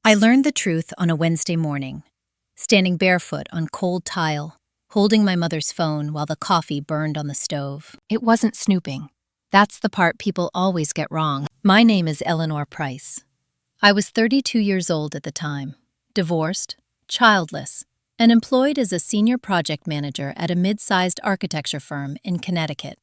I learned the truth on a Wednesday morning, standing barefoot on cold tile, holding my mother's phone while the coffee burned on the stove. It wasn't snooping. That's the part people always get wrong. My name is Eleanor Price. I was 32 years old at the time, divorced, childless, and employed as a senior project manager at a mid-sized architecture firm in Connecticut.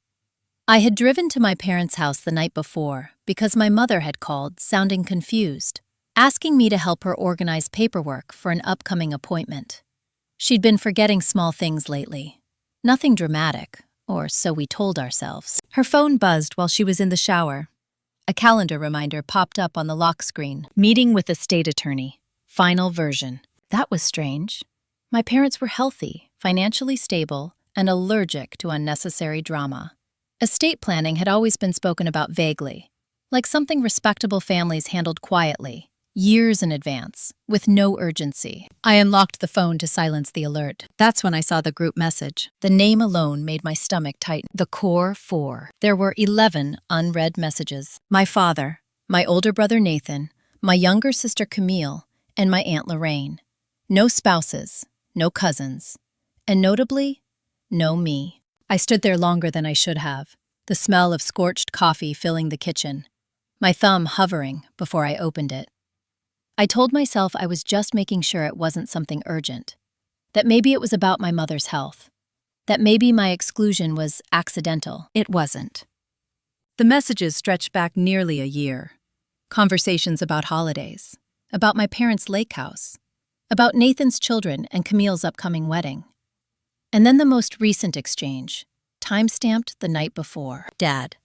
I had driven to my parents' house the night before because my mother had called, sounding confused, asking me to help her organize paperwork for an upcoming appointment. She'd been forgetting small things lately. Nothing dramatic, or so we told ourselves. Her phone buzzed while she was in the shower. A calendar reminder popped up on the lock screen. Meeting with a state attorney. Final version. That was strange. My parents were healthy, financially stable, and allergic to unnecessary drama. Estate planning had always been spoken about vaguely, like something respectable families handled quietly, years in advance, with no urgency. I unlocked the phone to silence the alert. That's when I saw the group message. The name alone made my stomach tighten. The core four. There were 11 unread messages. My father, my older brother Nathan, my younger sister Camille, and my Aunt Lorraine. No spouses, no cousins, and notably, no me. I stood there longer than I should have, the smell of scorched coffee filling the kitchen, my thumb hovering before I opened it. I told myself I was just making sure it wasn't something urgent, that maybe it was about my mother's health, that maybe my exclusion was accidental. It wasn't. The messages stretched back nearly a year. Conversations about holidays, about my parents' lake house, about Nathan's children and Camille's upcoming wedding. And then the most recent exchange, time-stamped the night before. Dad,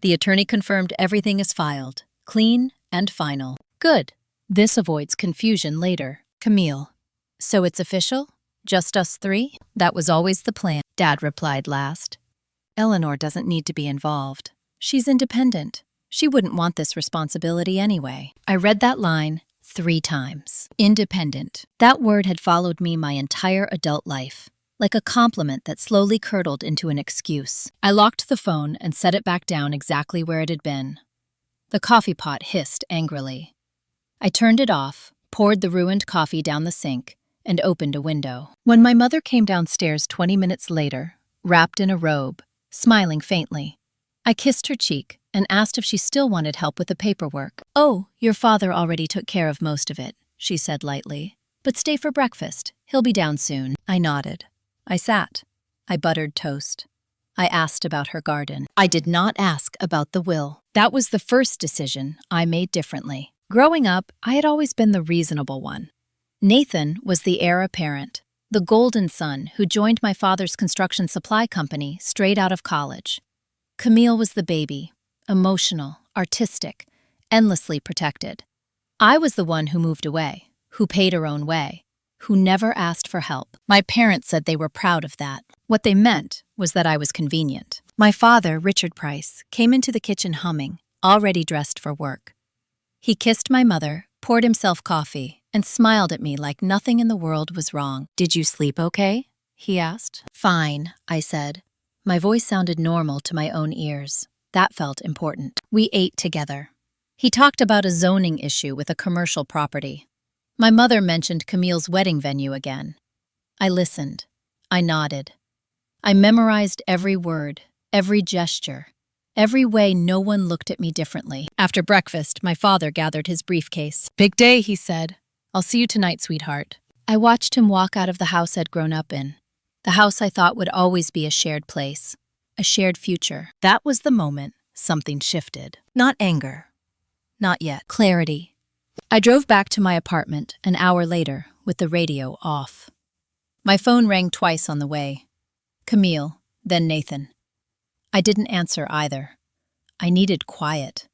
the attorney confirmed everything is filed, clean and final. Good. This avoids confusion later. Camille, so it's official? Just us three? That was always the plan, Dad replied last. Eleanor doesn't need to be involved. She's independent. She wouldn't want this responsibility anyway. I read that line 3 times. Independent. That word had followed me my entire adult life, like a compliment that slowly curdled into an excuse. I locked the phone and set it back down exactly where it had been. The coffee pot hissed angrily. I turned it off, poured the ruined coffee down the sink, and opened a window. When my mother came downstairs 20 minutes later, wrapped in a robe, smiling faintly, I kissed her cheek and asked if she still wanted help with the paperwork. "Oh, your father already took care of most of it," she said lightly. "But stay for breakfast. He'll be down soon." I nodded. I sat. I buttered toast. I asked about her garden. I did not ask about the will. That was the first decision I made differently. Growing up, I had always been the reasonable one. Nathan was the heir apparent, the golden son who joined my father's construction supply company straight out of college. Camille was the baby, emotional, artistic, endlessly protected. I was the one who moved away, who paid her own way, who never asked for help. My parents said they were proud of that. What they meant was that I was convenient. My father, Richard Price, came into the kitchen humming, already dressed for work. He kissed my mother, poured himself coffee, and smiled at me like nothing in the world was wrong. "Did you sleep okay?" he asked. "Fine," I said. My voice sounded normal to my own ears. That felt important. We ate together. He talked about a zoning issue with a commercial property. My mother mentioned Camille's wedding venue again. I listened. I nodded. I memorized every word, every gesture, every way no one looked at me differently. After breakfast, my father gathered his briefcase. "Big day," he said. "I'll see you tonight, sweetheart." I watched him walk out of the house I'd grown up in, the house I thought would always be a shared place, a shared future. That was the moment something shifted. Not anger. Not yet. Clarity. I drove back to my apartment an hour later with the radio off. My phone rang twice on the way. Camille, then Nathan. I didn't answer either. I needed quiet.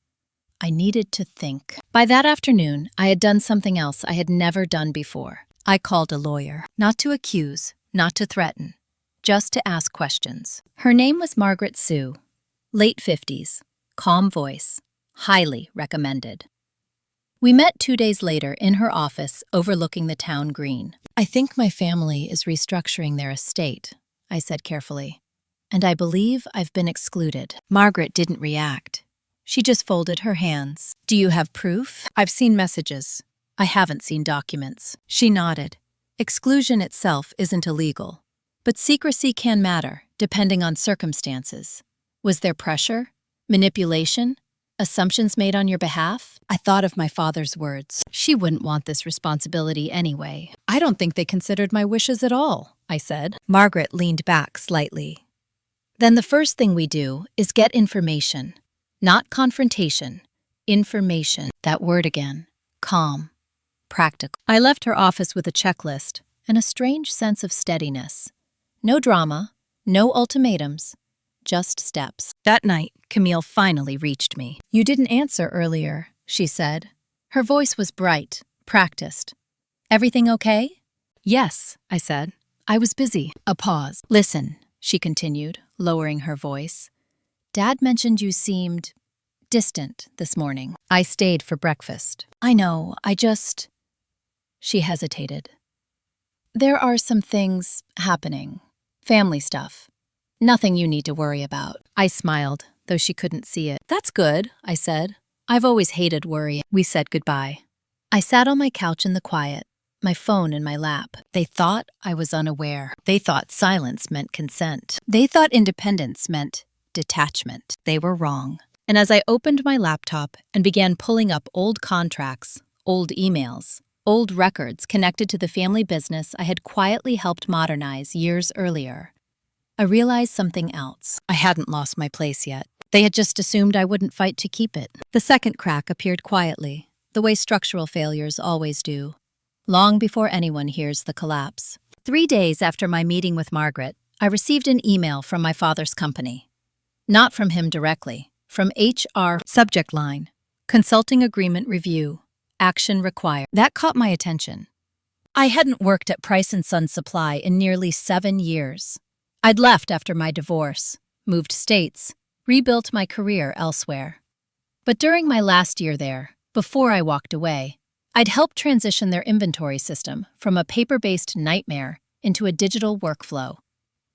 I needed to think. By that afternoon, I had done something else I had never done before. I called a lawyer. Not to accuse, not to threaten, just to ask questions. Her name was Margaret Sue. Late 50s, calm voice, highly recommended. We met 2 days later in her office overlooking the town green. "I think my family is restructuring their estate," I said carefully. "And I believe I've been excluded." Margaret didn't react. She just folded her hands. "Do you have proof?" "I've seen messages. I haven't seen documents. She nodded. Exclusion itself isn't illegal, but secrecy can matter, depending on circumstances. Was there pressure? Manipulation? Assumptions made on your behalf? I thought of my father's words. She wouldn't want this responsibility anyway. I don't think they considered my wishes at all, I said. Margaret leaned back slightly. Then the first thing we do is get information. Not confrontation. Information. That word again. Calm. Practical. I left her office with a checklist and a strange sense of steadiness. No drama, no ultimatums, just steps. That night, Camille finally reached me. You didn't answer earlier, she said. Her voice was bright, practiced. Everything okay? Yes, I said. I was busy. A pause. Listen, she continued, lowering her voice. Dad mentioned you seemed distant this morning. I stayed for breakfast. I know, She hesitated. There are some things happening. Family stuff. Nothing you need to worry about. I smiled, though she couldn't see it. That's good, I said. I've always hated worry. We said goodbye. I sat on my couch in the quiet, my phone in my lap. They thought I was unaware. They thought silence meant consent. They thought independence meant detachment. They were wrong. And as I opened my laptop and began pulling up old contracts, old emails, old records connected to the family business I had quietly helped modernize years earlier, I realized something else. I hadn't lost my place yet. They had just assumed I wouldn't fight to keep it. The second crack appeared quietly, the way structural failures always do, long before anyone hears the collapse. 3 days after my meeting with Margaret, I received an email from my father's company. Not from him directly, from HR. Subject line: Consulting Agreement Review. Action required. That caught my attention. I hadn't worked at Price & Son Supply in nearly 7 years. I'd left after my divorce, moved states, rebuilt my career elsewhere. But during my last year there, before I walked away, I'd helped transition their inventory system from a paper-based nightmare into a digital workflow.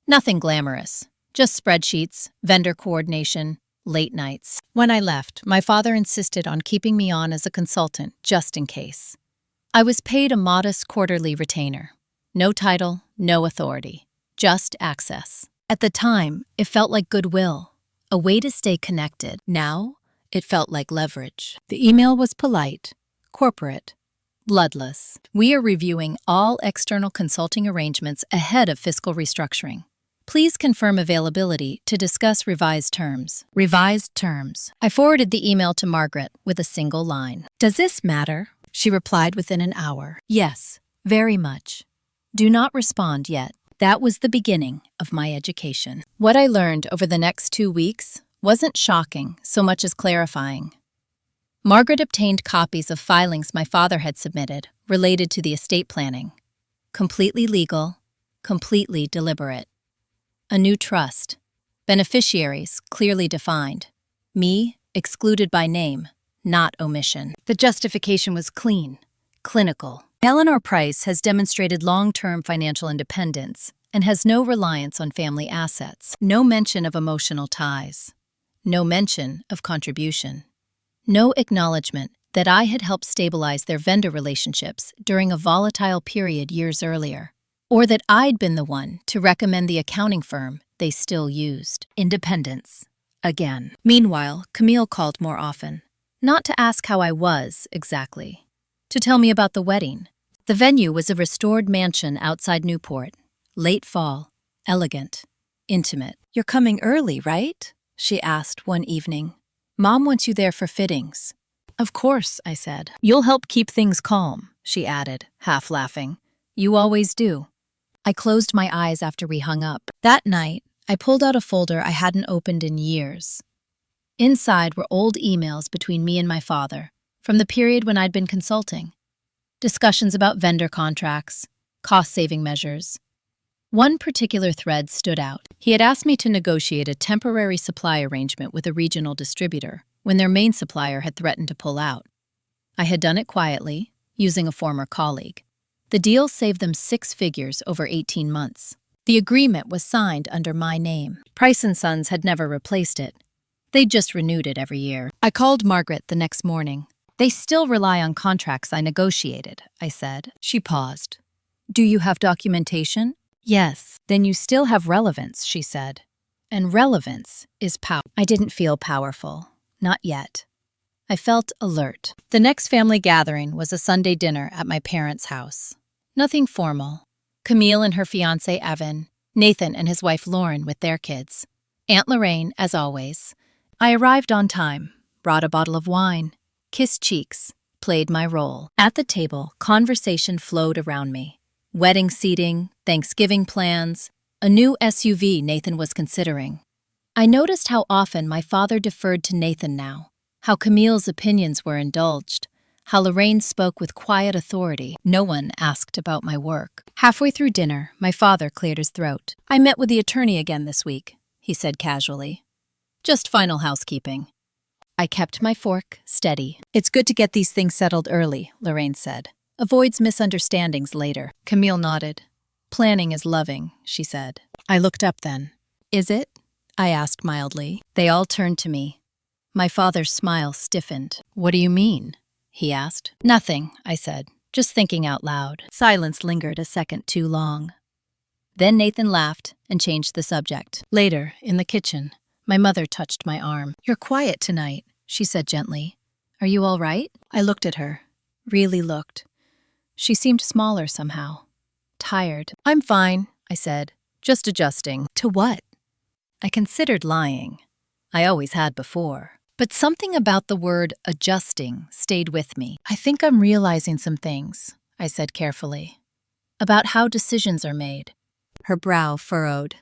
Nothing glamorous, just spreadsheets, vendor coordination, late nights. When I left, my father insisted on keeping me on as a consultant just in case. I was paid a modest quarterly retainer. No title, no authority. Just access. At the time, it felt like goodwill, a way to stay connected. Now, it felt like leverage. The email was polite, corporate, bloodless. We are reviewing all external consulting arrangements ahead of fiscal restructuring. Please confirm availability to discuss revised terms. Revised terms. I forwarded the email to Margaret with a single line. Does this matter? She replied within an hour. Yes, very much. Do not respond yet. That was the beginning of my education. What I learned over the next 2 weeks wasn't shocking so much as clarifying. Margaret obtained copies of filings my father had submitted related to the estate planning. Completely legal, completely deliberate. A new trust. Beneficiaries clearly defined. Me excluded by name, not omission. The justification was clean, clinical. Eleanor Price has demonstrated long-term financial independence and has no reliance on family assets. No mention of emotional ties. No mention of contribution. No acknowledgement that I had helped stabilize their vendor relationships during a volatile period years earlier, or that I'd been the one to recommend the accounting firm they still used. Independence. Again. Meanwhile, Camille called more often. Not to ask how I was, exactly. To tell me about the wedding. The venue was a restored mansion outside Newport. Late fall, elegant, intimate. You're coming early, right? She asked one evening. Mom wants you there for fittings. Of course, I said. You'll help keep things calm, she added, half laughing. You always do. I closed my eyes after we hung up. That night, I pulled out a folder I hadn't opened in years. Inside were old emails between me and my father, from the period when I'd been consulting. Discussions about vendor contracts, cost-saving measures. One particular thread stood out. He had asked me to negotiate a temporary supply arrangement with a regional distributor when their main supplier had threatened to pull out. I had done it quietly, using a former colleague. The deal saved them 6 figures over 18 months. The agreement was signed under my name. Price & Sons had never replaced it. They'd just renewed it every year. I called Margaret the next morning. They still rely on contracts I negotiated, I said. She paused. Do you have documentation? Yes. Then you still have relevance, she said. And relevance is power. I didn't feel powerful. Not yet. I felt alert. The next family gathering was a Sunday dinner at my parents' house. Nothing formal. Camille and her fiancé Evan, Nathan and his wife Lauren with their kids. Aunt Lorraine, as always. I arrived on time, brought a bottle of wine, kissed cheeks, played my role. At the table, conversation flowed around me. Wedding seating, Thanksgiving plans, a new SUV Nathan was considering. I noticed how often my father deferred to Nathan now, how Camille's opinions were indulged, how Lorraine spoke with quiet authority. No one asked about my work. Halfway through dinner, my father cleared his throat. I met with the attorney again this week, he said casually. Just final housekeeping. I kept my fork steady. It's good to get these things settled early, Lorraine said. Avoids misunderstandings later. Camille nodded. Planning is loving, she said. I looked up then. Is it? I asked mildly. They all turned to me. My father's smile stiffened. What do you mean? He asked. Nothing, I said, just thinking out loud. Silence lingered a second too long. Then Nathan laughed and changed the subject. Later, in the kitchen, my mother touched my arm. You're quiet tonight, she said gently. Are you all right? I looked at her. Really looked. She seemed smaller somehow. Tired. I'm fine, I said, just adjusting. To what? I considered lying. I always had before. But something about the word adjusting stayed with me. I think I'm realizing some things, I said carefully, about how decisions are made. Her brow furrowed.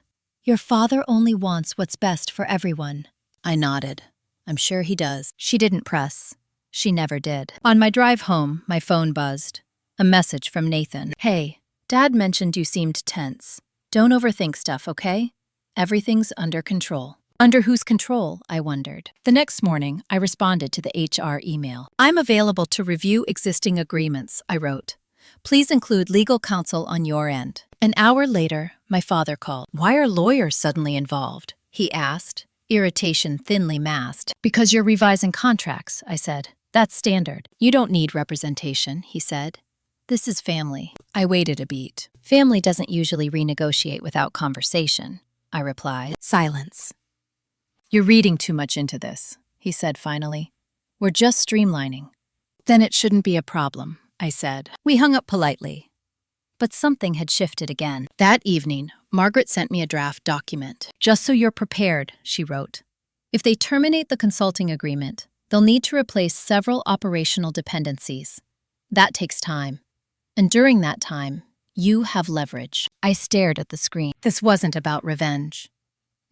Your father only wants what's best for everyone. I nodded. I'm sure he does. She didn't press. She never did. On my drive home, my phone buzzed. A message from Nathan. Hey, Dad mentioned you seemed tense. Don't overthink stuff, okay? Everything's under control. Under whose control, I wondered. The next morning, I responded to the HR email. I'm available to review existing agreements, I wrote. Please include legal counsel on your end. An hour later, my father called. Why are lawyers suddenly involved? He asked, irritation thinly masked. Because you're revising contracts, I said. That's standard. You don't need representation, he said. This is family. I waited a beat. Family doesn't usually renegotiate without conversation, I replied. Silence. You're reading too much into this, he said finally. We're just streamlining. Then it shouldn't be a problem, I said. We hung up politely. But something had shifted again. That evening, Margaret sent me a draft document. Just so you're prepared, she wrote. If they terminate the consulting agreement, they'll need to replace several operational dependencies. That takes time. And during that time, you have leverage. I stared at the screen. This wasn't about revenge.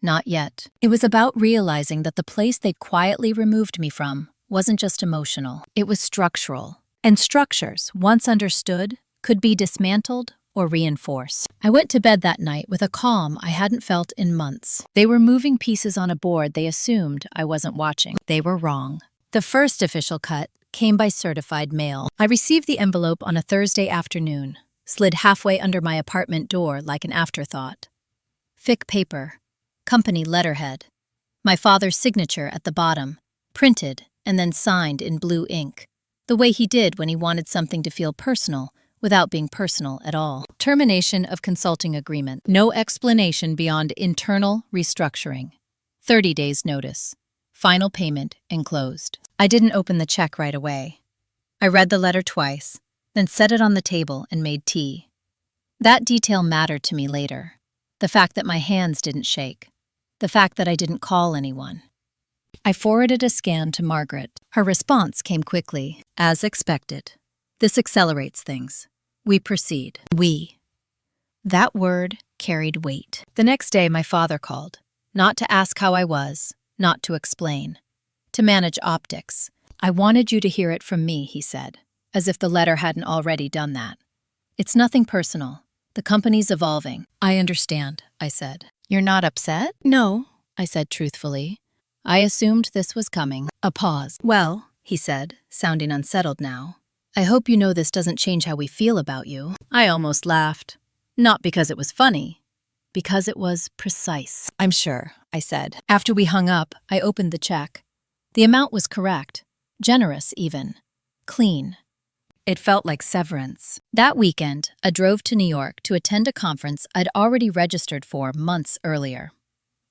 Not yet. It was about realizing that the place they'd quietly removed me from wasn't just emotional. It was structural. And structures, once understood, could be dismantled or reinforced. I went to bed that night with a calm I hadn't felt in months. They were moving pieces on a board they assumed I wasn't watching. They were wrong. The first official cut came by certified mail. I received the envelope on a Thursday afternoon, slid halfway under my apartment door like an afterthought. Thick paper, company letterhead, my father's signature at the bottom, printed and then signed in blue ink, the way he did when he wanted something to feel personal without being personal at all. Termination of consulting agreement. No explanation beyond internal restructuring. 30 days notice. Final payment enclosed. I didn't open the check right away. I read the letter twice, then set it on the table and made tea. That detail mattered to me later. The fact that my hands didn't shake. The fact that I didn't call anyone. I forwarded a scan to Margaret. Her response came quickly, as expected. This accelerates things. We proceed. We. That word carried weight. The next day, my father called. Not to ask how I was, not to explain. To manage optics. I wanted you to hear it from me, he said, as if the letter hadn't already done that. It's nothing personal. The company's evolving. I understand, I said. You're not upset? No, I said truthfully. I assumed this was coming. A pause. Well, he said, sounding unsettled now. I hope you know this doesn't change how we feel about you. I almost laughed. Not because it was funny. Because it was precise. I'm sure, I said. After we hung up, I opened the check. The amount was correct. Generous, even. clean. It felt like severance. That weekend, I drove to New York to attend a conference I'd already registered for months earlier.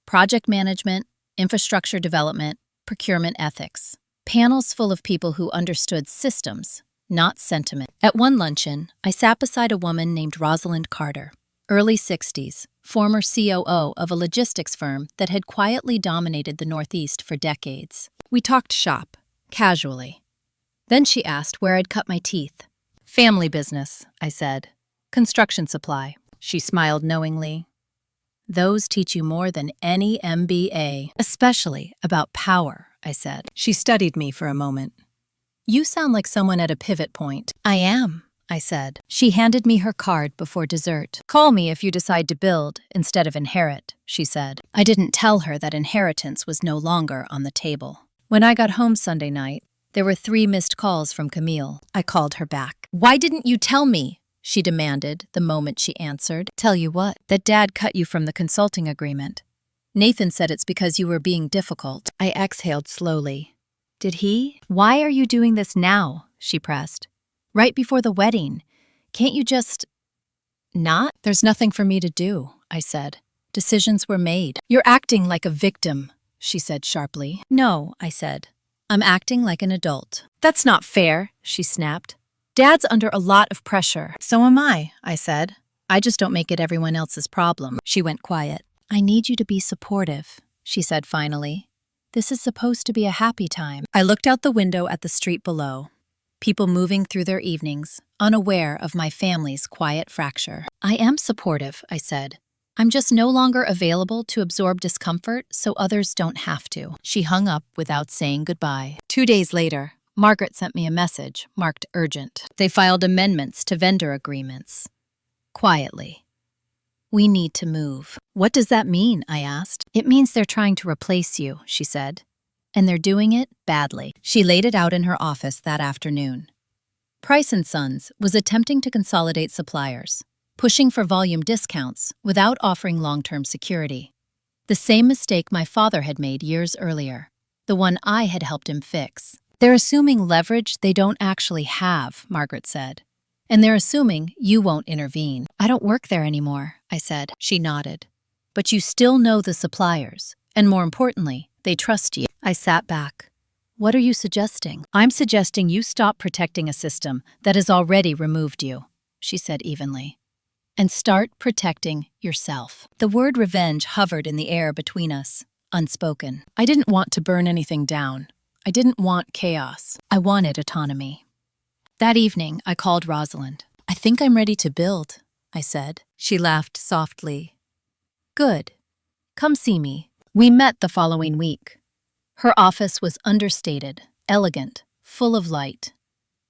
Project management, infrastructure development, procurement ethics. Panels full of people who understood systems, not sentiment. At one luncheon, I sat beside a woman named Rosalind Carter, early 60s, former COO of a logistics firm that had quietly dominated the Northeast for decades. We talked shop, casually. Then she asked where I'd cut my teeth. Family business, I said. Construction supply. She smiled knowingly. Those teach you more than any MBA, especially about power, I said. She studied me for a moment. You sound like someone at a pivot point. I am, I said. She handed me her card before dessert. Call me if you decide to build instead of inherit, she said. I didn't tell her that inheritance was no longer on the table. When I got home Sunday night, there were 3 missed calls from Camille. I called her back. Why didn't you tell me? She demanded the moment she answered. Tell you what? That Dad cut you from the consulting agreement. Nathan said it's because you were being difficult. I exhaled slowly. Did he? Why are you doing this now? She pressed. Right before the wedding. Can't you just... Not? There's nothing for me to do, I said. Decisions were made. You're acting like a victim, she said sharply. No, I said. I'm acting like an adult. That's not fair, she snapped. Dad's under a lot of pressure. So am I said. I just don't make it everyone else's problem. She went quiet. I need you to be supportive, she said finally. This is supposed to be a happy time. I looked out the window at the street below. People moving through their evenings, unaware of my family's quiet fracture. I am supportive, I said. I'm just no longer available to absorb discomfort so others don't have to. She hung up without saying goodbye. 2 days later, Margaret sent me a message marked urgent. They filed amendments to vendor agreements. Quietly. We need to move. What does that mean? I asked. It means they're trying to replace you, she said. And they're doing it badly. She laid it out in her office that afternoon. Price & Sons was attempting to consolidate suppliers, pushing for volume discounts without offering long-term security. The same mistake my father had made years earlier, the one I had helped him fix. They're assuming leverage they don't actually have, Margaret said. And they're assuming you won't intervene. I don't work there anymore, I said. She nodded. But you still know the suppliers, and more importantly, they trust you. I sat back. What are you suggesting? I'm suggesting you stop protecting a system that has already removed you, she said evenly. And start protecting yourself. The word revenge hovered in the air between us, unspoken. I didn't want to burn anything down. I didn't want chaos. I wanted autonomy. That evening, I called Rosalind. I think I'm ready to build, I said. She laughed softly. Good. Come see me. We met the following week. Her office was understated, elegant, full of light.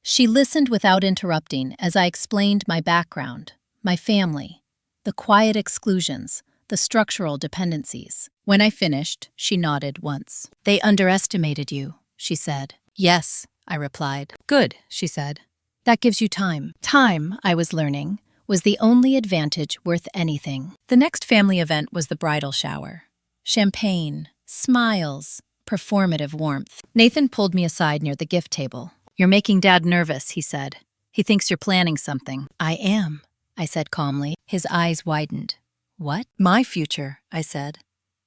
She listened without interrupting as I explained my background, my family, the quiet exclusions, the structural dependencies. When I finished, she nodded once. They underestimated you, she said. Yes, I replied. Good, she said. That gives you time. Time, I was learning, was the only advantage worth anything. The next family event was the bridal shower. Champagne, smiles, performative warmth. Nathan pulled me aside near the gift table. You're making Dad nervous, he said. He thinks you're planning something. I am, I said calmly. His eyes widened. What? My future, I said.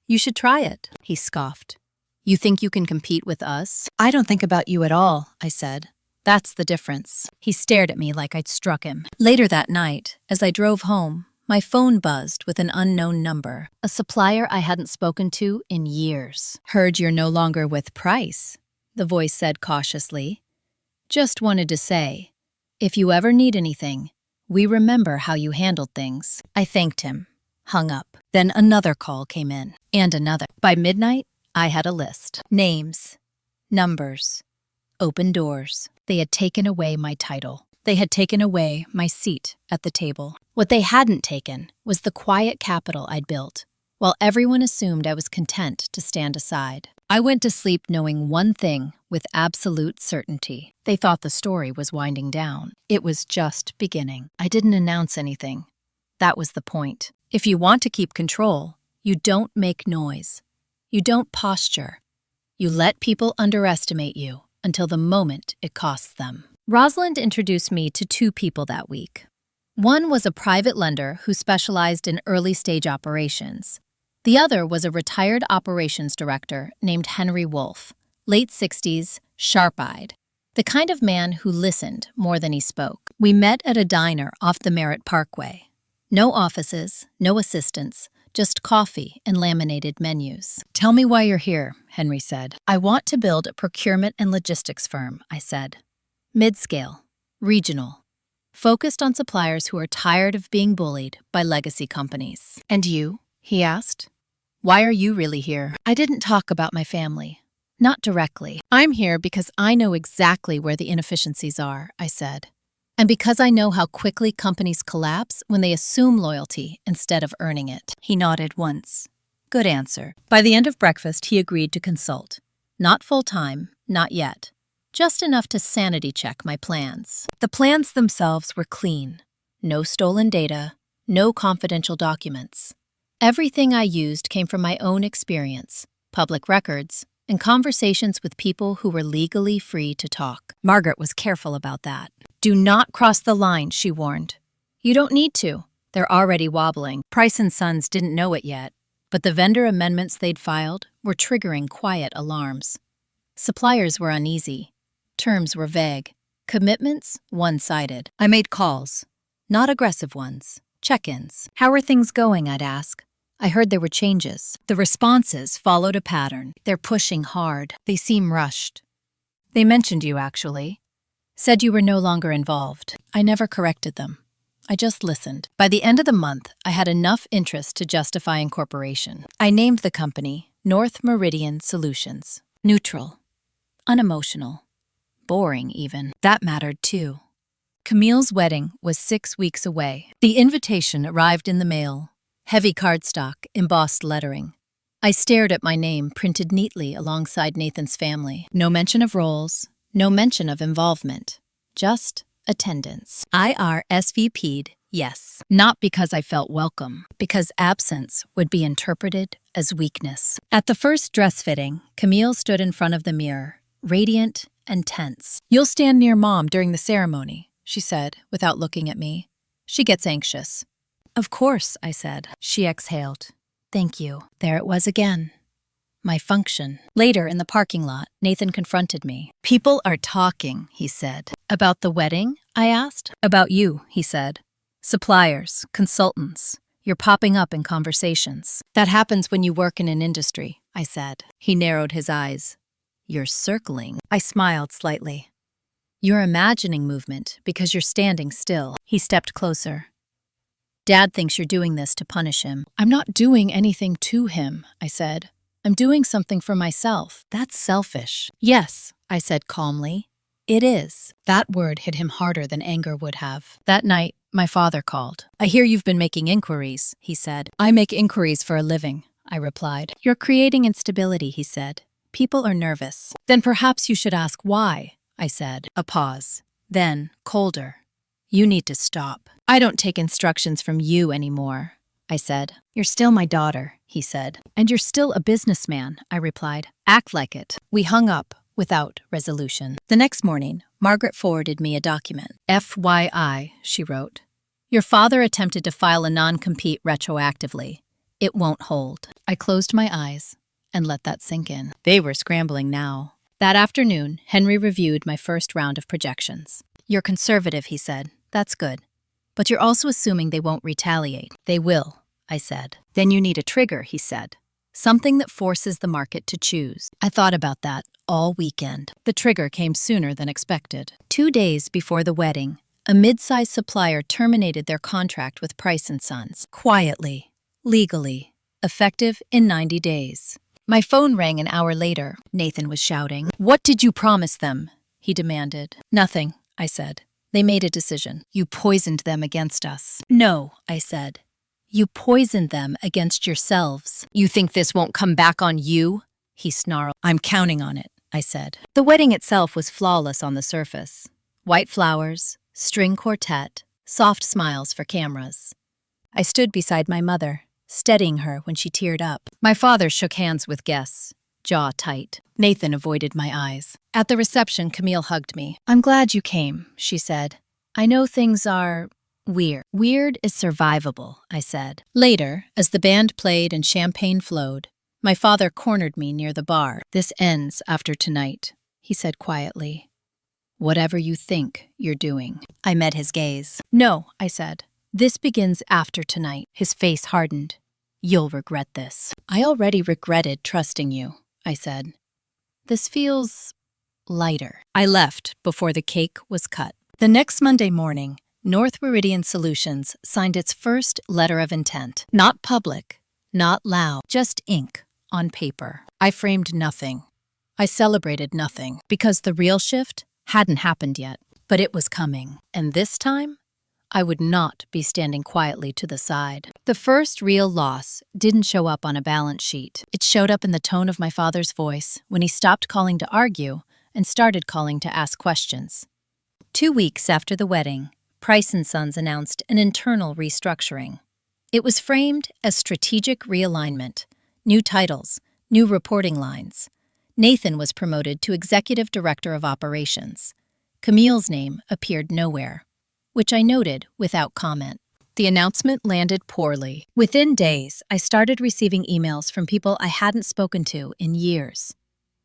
You should try it, he scoffed. You think you can compete with us? I don't think about you at all, I said. That's the difference. He stared at me like I'd struck him. Later that night, as I drove home, my phone buzzed with an unknown number, a supplier I hadn't spoken to in years. Heard you're no longer with Price, the voice said cautiously. Just wanted to say, if you ever need anything, we remember how you handled things. I thanked him, hung up. Then another call came in, and another. By midnight, I had a list. Names, numbers, open doors. They had taken away my title. They had taken away my seat at the table. What they hadn't taken was the quiet capital I'd built, while everyone assumed I was content to stand aside. I went to sleep knowing one thing with absolute certainty. They thought the story was winding down. It was just beginning. I didn't announce anything. That was the point. If you want to keep control, you don't make noise. You don't posture. You let people underestimate you, until the moment it costs them. Rosalind introduced me to two people that week. One was a private lender who specialized in early-stage operations. The other was a retired operations director named Henry Wolfe, late 60s, sharp-eyed, the kind of man who listened more than he spoke. We met at a diner off the Merritt Parkway. No offices, no assistants, just coffee and laminated menus. "Tell me why you're here," Henry said. "I want to build a procurement and logistics firm," I said. Mid-scale, regional, focused on suppliers who are tired of being bullied by legacy companies. "And you?" he asked. "Why are you really here?" I didn't talk about my family. Not directly. "I'm here because I know exactly where the inefficiencies are," I said. "And because I know how quickly companies collapse when they assume loyalty instead of earning it." He nodded once. Good answer. By the end of breakfast, he agreed to consult. Not full-time, not yet. Just enough to sanity check my plans. The plans themselves were clean. No stolen data, no confidential documents. Everything I used came from my own experience, public records, and conversations with people who were legally free to talk. Margaret was careful about that. "Do not cross the line," she warned. "You don't need to. They're already wobbling." Price and Sons didn't know it yet, but the vendor amendments they'd filed were triggering quiet alarms. Suppliers were uneasy. Terms were vague. Commitments one-sided. I made calls. Not aggressive ones. Check-ins. "How are things going?" I'd ask. I heard there were changes. The responses followed a pattern. "They're pushing hard. They seem rushed." "They mentioned you, actually. Said you were no longer involved." I never corrected them. I just listened. By the end of the month, I had enough interest to justify incorporation. I named the company North Meridian Solutions. Neutral. Unemotional. Boring, even. That mattered, too. Camille's wedding was 6 weeks away. The invitation arrived in the mail. Heavy cardstock, embossed lettering. I stared at my name printed neatly alongside Nathan's family. No mention of roles, no mention of involvement. Just attendance. I RSVP'd, yes. Not because I felt welcome, because absence would be interpreted as weakness. At the first dress fitting, Camille stood in front of the mirror, radiant and tense. "You'll stand near Mom during the ceremony," she said, without looking at me. "She gets anxious." "Of course," I said. She exhaled. "Thank you." There it was again. My function. Later, in the parking lot, Nathan confronted me. "People are talking," he said. "About the wedding?" I asked. "About you," he said. "Suppliers, consultants. You're popping up in conversations. That happens when you work in an industry," I said. He narrowed his eyes. "You're circling." I smiled slightly. "You're imagining movement because you're standing still." He stepped closer. "Dad thinks you're doing this to punish him." "I'm not doing anything to him," I said. "I'm doing something for myself." "That's selfish." "Yes," I said calmly. "It is." That word hit him harder than anger would have. That night, my father called. "I hear you've been making inquiries," he said. "I make inquiries for a living," I replied. "You're creating instability," he said. "People are nervous." "Then perhaps you should ask why," I said. A pause. Then, colder. "You need to stop." "I don't take instructions from you anymore," I said. "You're still my daughter," he said. "And you're still a businessman," I replied. "Act like it." We hung up without resolution. The next morning, Margaret forwarded me a document. "FYI," she wrote. "Your father attempted to file a non-compete retroactively. It won't hold." I closed my eyes and let that sink in. They were scrambling now. That afternoon, Henry reviewed my first round of projections. "You're conservative," he said. "That's good. But you're also assuming they won't retaliate." "They will," I said. "Then you need a trigger," he said. "Something that forces the market to choose." I thought about that all weekend. The trigger came sooner than expected. 2 days before the wedding, a mid-sized supplier terminated their contract with Price and Sons. Quietly, legally, effective in 90 days. My phone rang an hour later. Nathan was shouting. "What did you promise them?" he demanded. "Nothing," I said. "They made a decision. You poisoned them against us." "No," I said. "You poisoned them against yourselves." "You think this won't come back on you?" he snarled. "I'm counting on it," I said. The wedding itself was flawless on the surface. White flowers, string quartet, soft smiles for cameras. I stood beside my mother, steadying her when she teared up. My father shook hands with guests. jaw tight. Nathan avoided my eyes. At the reception, Camille hugged me. "I'm glad you came," she said. "I know things are weird." "Weird is survivable," I said. Later, as the band played and champagne flowed, my father cornered me near the bar. "This ends after tonight," he said quietly. "Whatever you think you're doing." I met his gaze. "No," I said. "This begins after tonight." His face hardened. "You'll regret this." "I already regretted trusting you," I said. "This feels lighter." I left before the cake was cut. The next Monday morning, North Meridian Solutions signed its first letter of intent. Not public, not loud, just ink on paper. I framed nothing. I celebrated nothing, because the real shift hadn't happened yet, but it was coming. And this time, I would not be standing quietly to the side. The first real loss didn't show up on a balance sheet. It showed up in the tone of my father's voice when he stopped calling to argue and started calling to ask questions. 2 weeks after the wedding, Price & Sons announced an internal restructuring. It was framed as strategic realignment, new titles, new reporting lines. Nathan was promoted to Executive Director of Operations. Camille's name appeared nowhere, which I noted without comment. The announcement landed poorly. Within days, I started receiving emails from people I hadn't spoken to in years.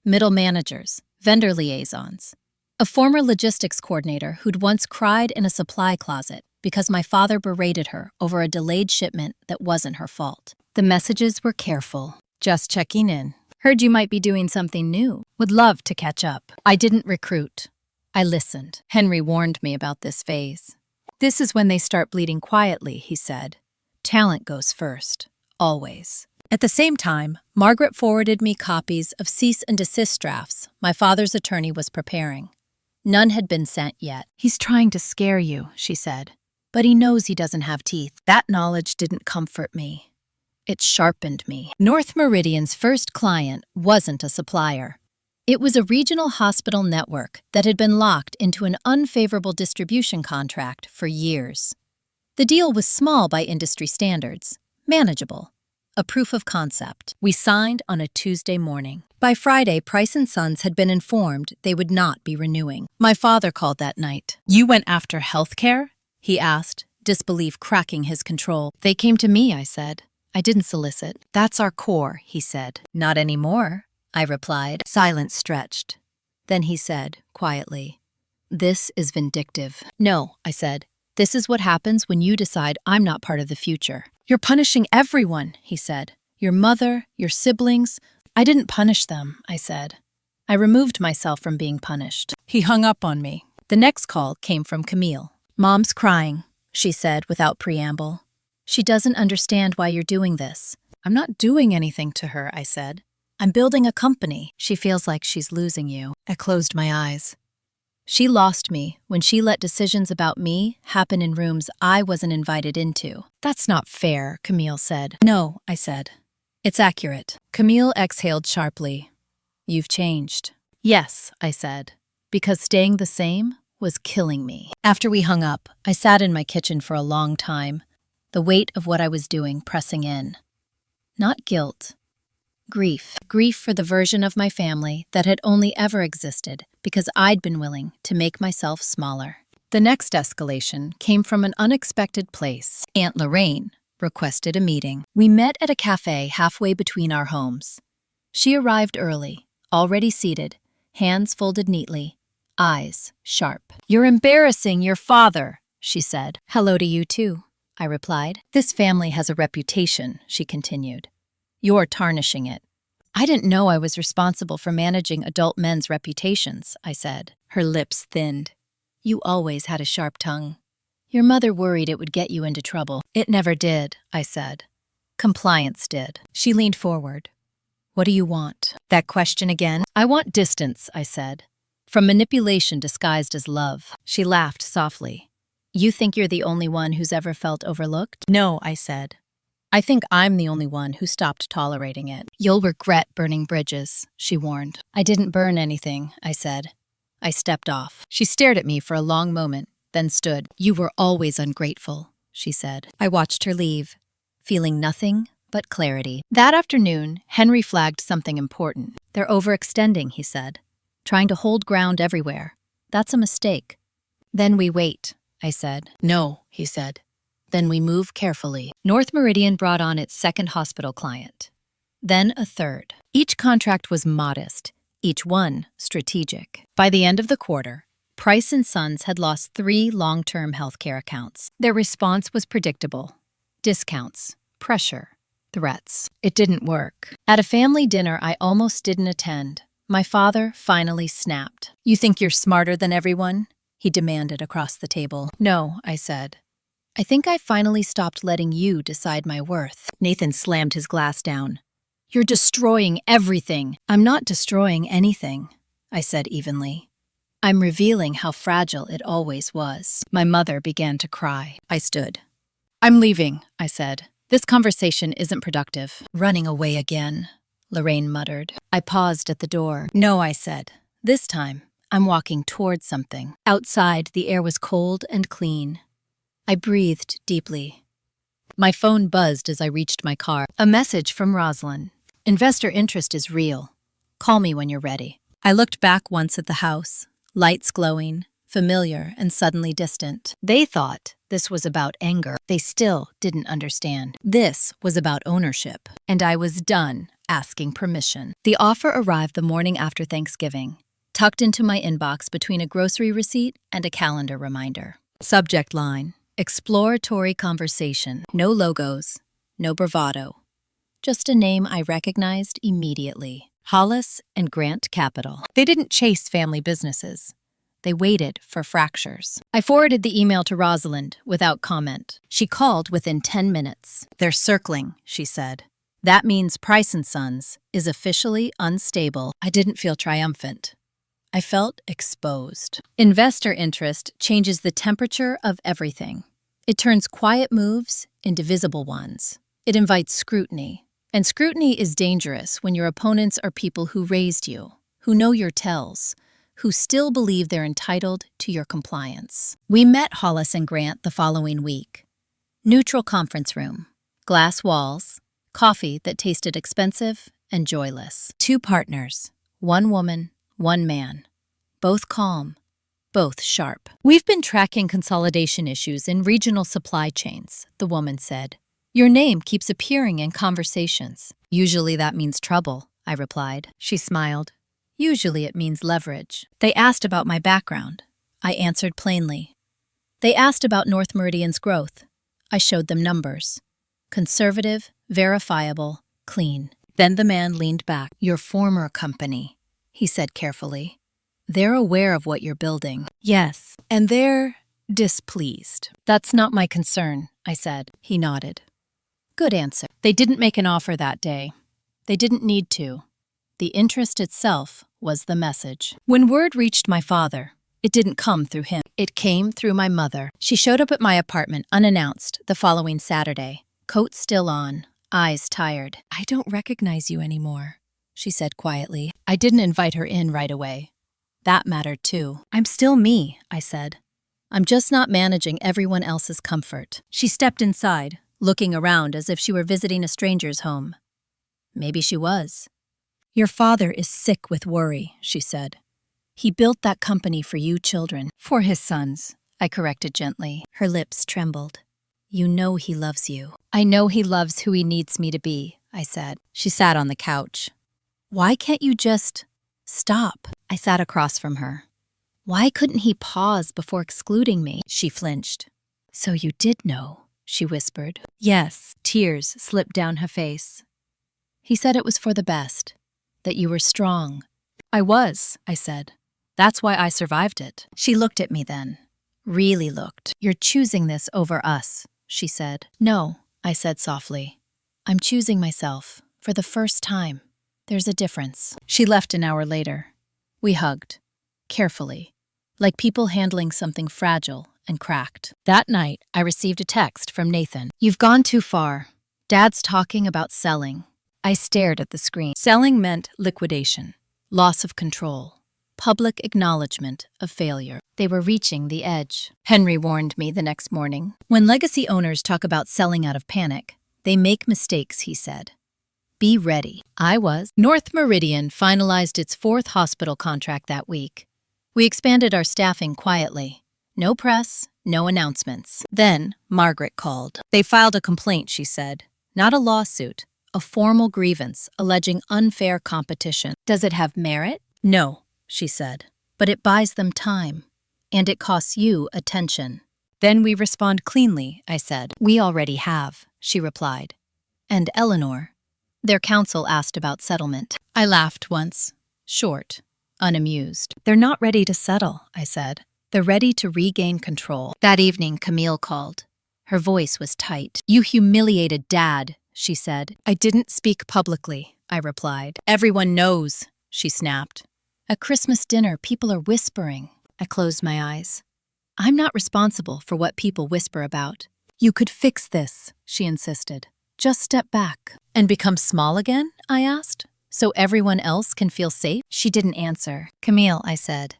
Middle managers, vendor liaisons. A former logistics coordinator who'd once cried in a supply closet because my father berated her over a delayed shipment that wasn't her fault. The messages were careful. "Just checking in. Heard you might be doing something new. Would love to catch up." I didn't recruit. I listened. Henry warned me about this phase. "This is when they start bleeding quietly," he said. "Talent goes first. Always." At the same time, Margaret forwarded me copies of cease and desist drafts my father's attorney was preparing. None had been sent yet. "He's trying to scare you," she said. "But he knows he doesn't have teeth." That knowledge didn't comfort me. It sharpened me. North Meridian's first client wasn't a supplier. It was a regional hospital network that had been locked into an unfavorable distribution contract for years. The deal was small by industry standards, manageable, a proof of concept. We signed on a Tuesday morning. By Friday, Price & Sons had been informed they would not be renewing. My father called that night. "You went after healthcare?" he asked, disbelief cracking his control. "They came to me," I said. "I didn't solicit." "That's our core," he said. "Not anymore," I replied. Silence stretched. Then he said, quietly, "This is vindictive." "No," I said. "This is what happens when you decide I'm not part of the future." "You're punishing everyone," he said. "Your mother, your siblings." "I didn't punish them," I said. "I removed myself from being punished." He hung up on me. The next call came from Camille. "Mom's crying," she said without preamble. "She doesn't understand why you're doing this." "I'm not doing anything to her," I said. "I'm building a company." "She feels like she's losing you." I closed my eyes. She lost me when she let decisions about me happen in rooms I wasn't invited into. "That's not fair," Camille said. "No," I said. "It's accurate." Camille exhaled sharply. "You've changed." "Yes," I said, because staying the same was killing me. After we hung up, I sat in my kitchen for a long time, the weight of what I was doing pressing in. Not guilt. Grief. Grief for the version of my family that had only ever existed because I'd been willing to make myself smaller. The next escalation came from an unexpected place. Aunt Lorraine requested a meeting. We met at a cafe halfway between our homes. She arrived early, already seated, hands folded neatly, eyes sharp. "You're embarrassing your father," she said. "Hello to you too," I replied. "This family has a reputation," she continued. "You're tarnishing it." "I didn't know I was responsible for managing adult men's reputations," I said. Her lips thinned. "You always had a sharp tongue. Your mother worried it would get you into trouble." "It never did," I said. "Compliance did." She leaned forward. "What do you want?" "That question again?" "I want distance," I said. "From manipulation disguised as love." She laughed softly. "You think you're the only one who's ever felt overlooked?" "No," I said. "I think I'm the only one who stopped tolerating it." "You'll regret burning bridges," she warned. "I didn't burn anything," I said. I stepped off. She stared at me for a long moment, then stood. "You were always ungrateful," she said. I watched her leave, feeling nothing but clarity. That afternoon, Henry flagged something important. They're overextending, he said. Trying to hold ground everywhere. That's a mistake. Then we wait, I said. No, he said. Then we move carefully. North Meridian brought on its second hospital client. Then a third. Each contract was modest, each one strategic. By the end of the quarter, Price & Sons had lost 3 long-term healthcare accounts. Their response was predictable. Discounts, pressure, threats. It didn't work. At a family dinner I almost didn't attend, my father finally snapped. You think you're smarter than everyone? He demanded across the table. No, I said. I think I finally stopped letting you decide my worth. Nathan slammed his glass down. You're destroying everything. I'm not destroying anything, I said evenly. I'm revealing how fragile it always was. My mother began to cry. I stood. I'm leaving, I said. This conversation isn't productive. Running away again, Lorraine muttered. I paused at the door. No, I said. This time, I'm walking towards something. Outside, the air was cold and clean. I breathed deeply. My phone buzzed as I reached my car. A message from Rosalind. Investor interest is real. Call me when you're ready. I looked back once at the house. Lights glowing, familiar and suddenly distant. They thought this was about anger. They still didn't understand. This was about ownership. And I was done asking permission. The offer arrived the morning after Thanksgiving, tucked into my inbox between a grocery receipt and a calendar reminder. Subject line, exploratory conversation. No logos, no bravado. Just a name I recognized immediately. Hollis and Grant Capital. They didn't chase family businesses. They waited for fractures. I forwarded the email to Rosalind without comment. She called within 10 minutes. They're circling, she said. That means Price & Sons is officially unstable. I didn't feel triumphant. I felt exposed. Investor interest changes the temperature of everything. It turns quiet moves into visible ones. It invites scrutiny. And scrutiny is dangerous when your opponents are people who raised you, who know your tells, who still believe they're entitled to your compliance. We met Hollis and Grant the following week. Neutral conference room, glass walls, coffee that tasted expensive and joyless. 2 partners, 1 woman, 1 man. Both calm, both sharp. We've been tracking consolidation issues in regional supply chains, the woman said. Your name keeps appearing in conversations. Usually that means trouble, I replied. She smiled. Usually it means leverage. They asked about my background. I answered plainly. They asked about North Meridian's growth. I showed them numbers. Conservative, verifiable, clean. Then the man leaned back. Your former company, he said carefully. They're aware of what you're building. Yes, and they're displeased. That's not my concern, I said. He nodded. Good answer. They didn't make an offer that day. They didn't need to. The interest itself was the message. When word reached my father, it didn't come through him. It came through my mother. She showed up at my apartment unannounced the following Saturday, coat still on, eyes tired. I don't recognize you anymore, she said quietly. I didn't invite her in right away. That mattered too. I'm still me, I said. I'm just not managing everyone else's comfort. She stepped inside, looking around as if she were visiting a stranger's home. Maybe she was. Your father is sick with worry, she said. He built that company for you children. For his sons, I corrected gently. Her lips trembled. You know he loves you. I know he loves who he needs me to be, I said. She sat on the couch. Why can't you just stop? I sat across from her. Why couldn't he pause before excluding me? She flinched. So you did know, she whispered. Yes, tears slipped down her face. He said it was for the best, that you were strong. I was, I said. That's why I survived it. She looked at me then. Really looked. You're choosing this over us, she said. No, I said softly. I'm choosing myself, for the first time. There's a difference. She left an hour later. We hugged, carefully, like people handling something fragile and cracked. That night, I received a text from Nathan. You've gone too far. Dad's talking about selling. I stared at the screen. Selling meant liquidation, loss of control, public acknowledgement of failure. They were reaching the edge. Henry warned me the next morning. When legacy owners talk about selling out of panic, They make mistakes, he said. Be ready. I was. North Meridian finalized its 4th hospital contract that week. We expanded our staffing quietly. No press, no announcements. Then Margaret called. They filed a complaint, she said. Not a lawsuit, a formal grievance alleging unfair competition. Does it have merit? No, she said. But it buys them time. And it costs you attention. Then we respond cleanly, I said. We already have, she replied. And Eleanor? Their counsel asked about settlement. I laughed once, short, unamused. They're not ready to settle, I said. They're ready to regain control. That evening, Camille called. Her voice was tight. You humiliated Dad, she said. I didn't speak publicly, I replied. Everyone knows, she snapped. At Christmas dinner, people are whispering. I closed my eyes. I'm not responsible for what people whisper about. You could fix this, she insisted. Just step back. And become small again? I asked. So everyone else can feel safe? She didn't answer. Camille, I said.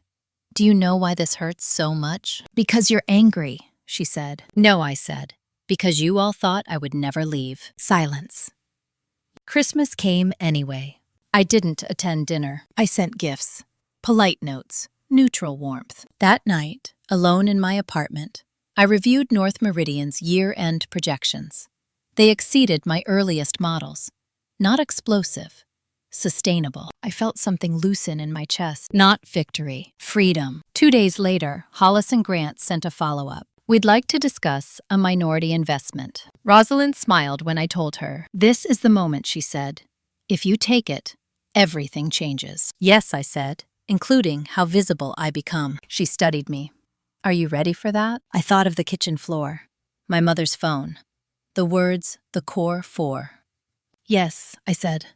Do you know why this hurts so much? Because you're angry, she said. No, I said. Because you all thought I would never leave. Silence. Christmas came anyway. I didn't attend dinner. I sent gifts. Polite notes. Neutral warmth. That night, alone in my apartment, I reviewed North Meridian's year-end projections. They exceeded my earliest models. Not explosive. Sustainable. I felt something loosen in my chest. Not victory. Freedom. 2 days later, Hollis and Grant sent a follow-up. We'd like to discuss a minority investment. Rosalind smiled when I told her. This is the moment, she said. If you take it, everything changes. Yes, I said, including how visible I become. She studied me. Are you ready for that? I thought of the kitchen floor. My mother's phone. The words, the core 4. Yes, I said.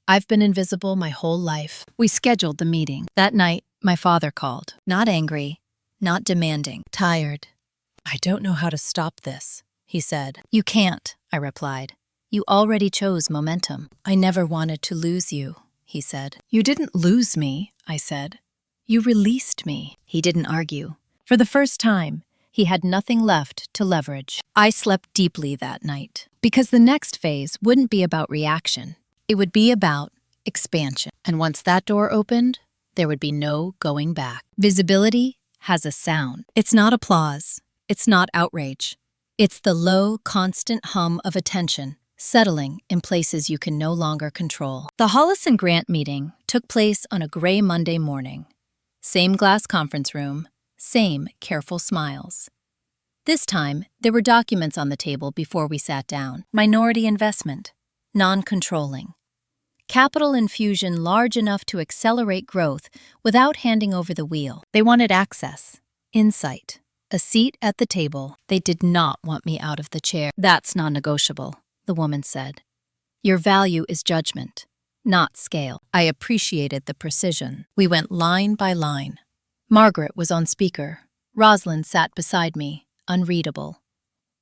I've been invisible my whole life. We scheduled the meeting. That night, my father called. Not angry, not demanding, tired. I don't know how to stop this, he said. You can't, I replied. You already chose momentum. I never wanted to lose you, he said. You didn't lose me, I said. You released me. He didn't argue. For the first time, he had nothing left to leverage. I slept deeply that night, because the next phase wouldn't be about reaction. It would be about expansion. And once that door opened, there would be no going back. Visibility has a sound. It's not applause. It's not outrage. It's the low, constant hum of attention, settling in places you can no longer control. The Hollis and Grant meeting took place on a gray Monday morning. Same glass conference room, same careful smiles. This time, there were documents on the table before we sat down. Minority investment, non-controlling. Capital infusion large enough to accelerate growth without handing over the wheel. They wanted access, insight, a seat at the table. They did not want me out of the chair. That's non-negotiable, the woman said. Your value is judgment, not scale. I appreciated the precision. We went line by line. Margaret was on speaker. Rosalind sat beside me, unreadable.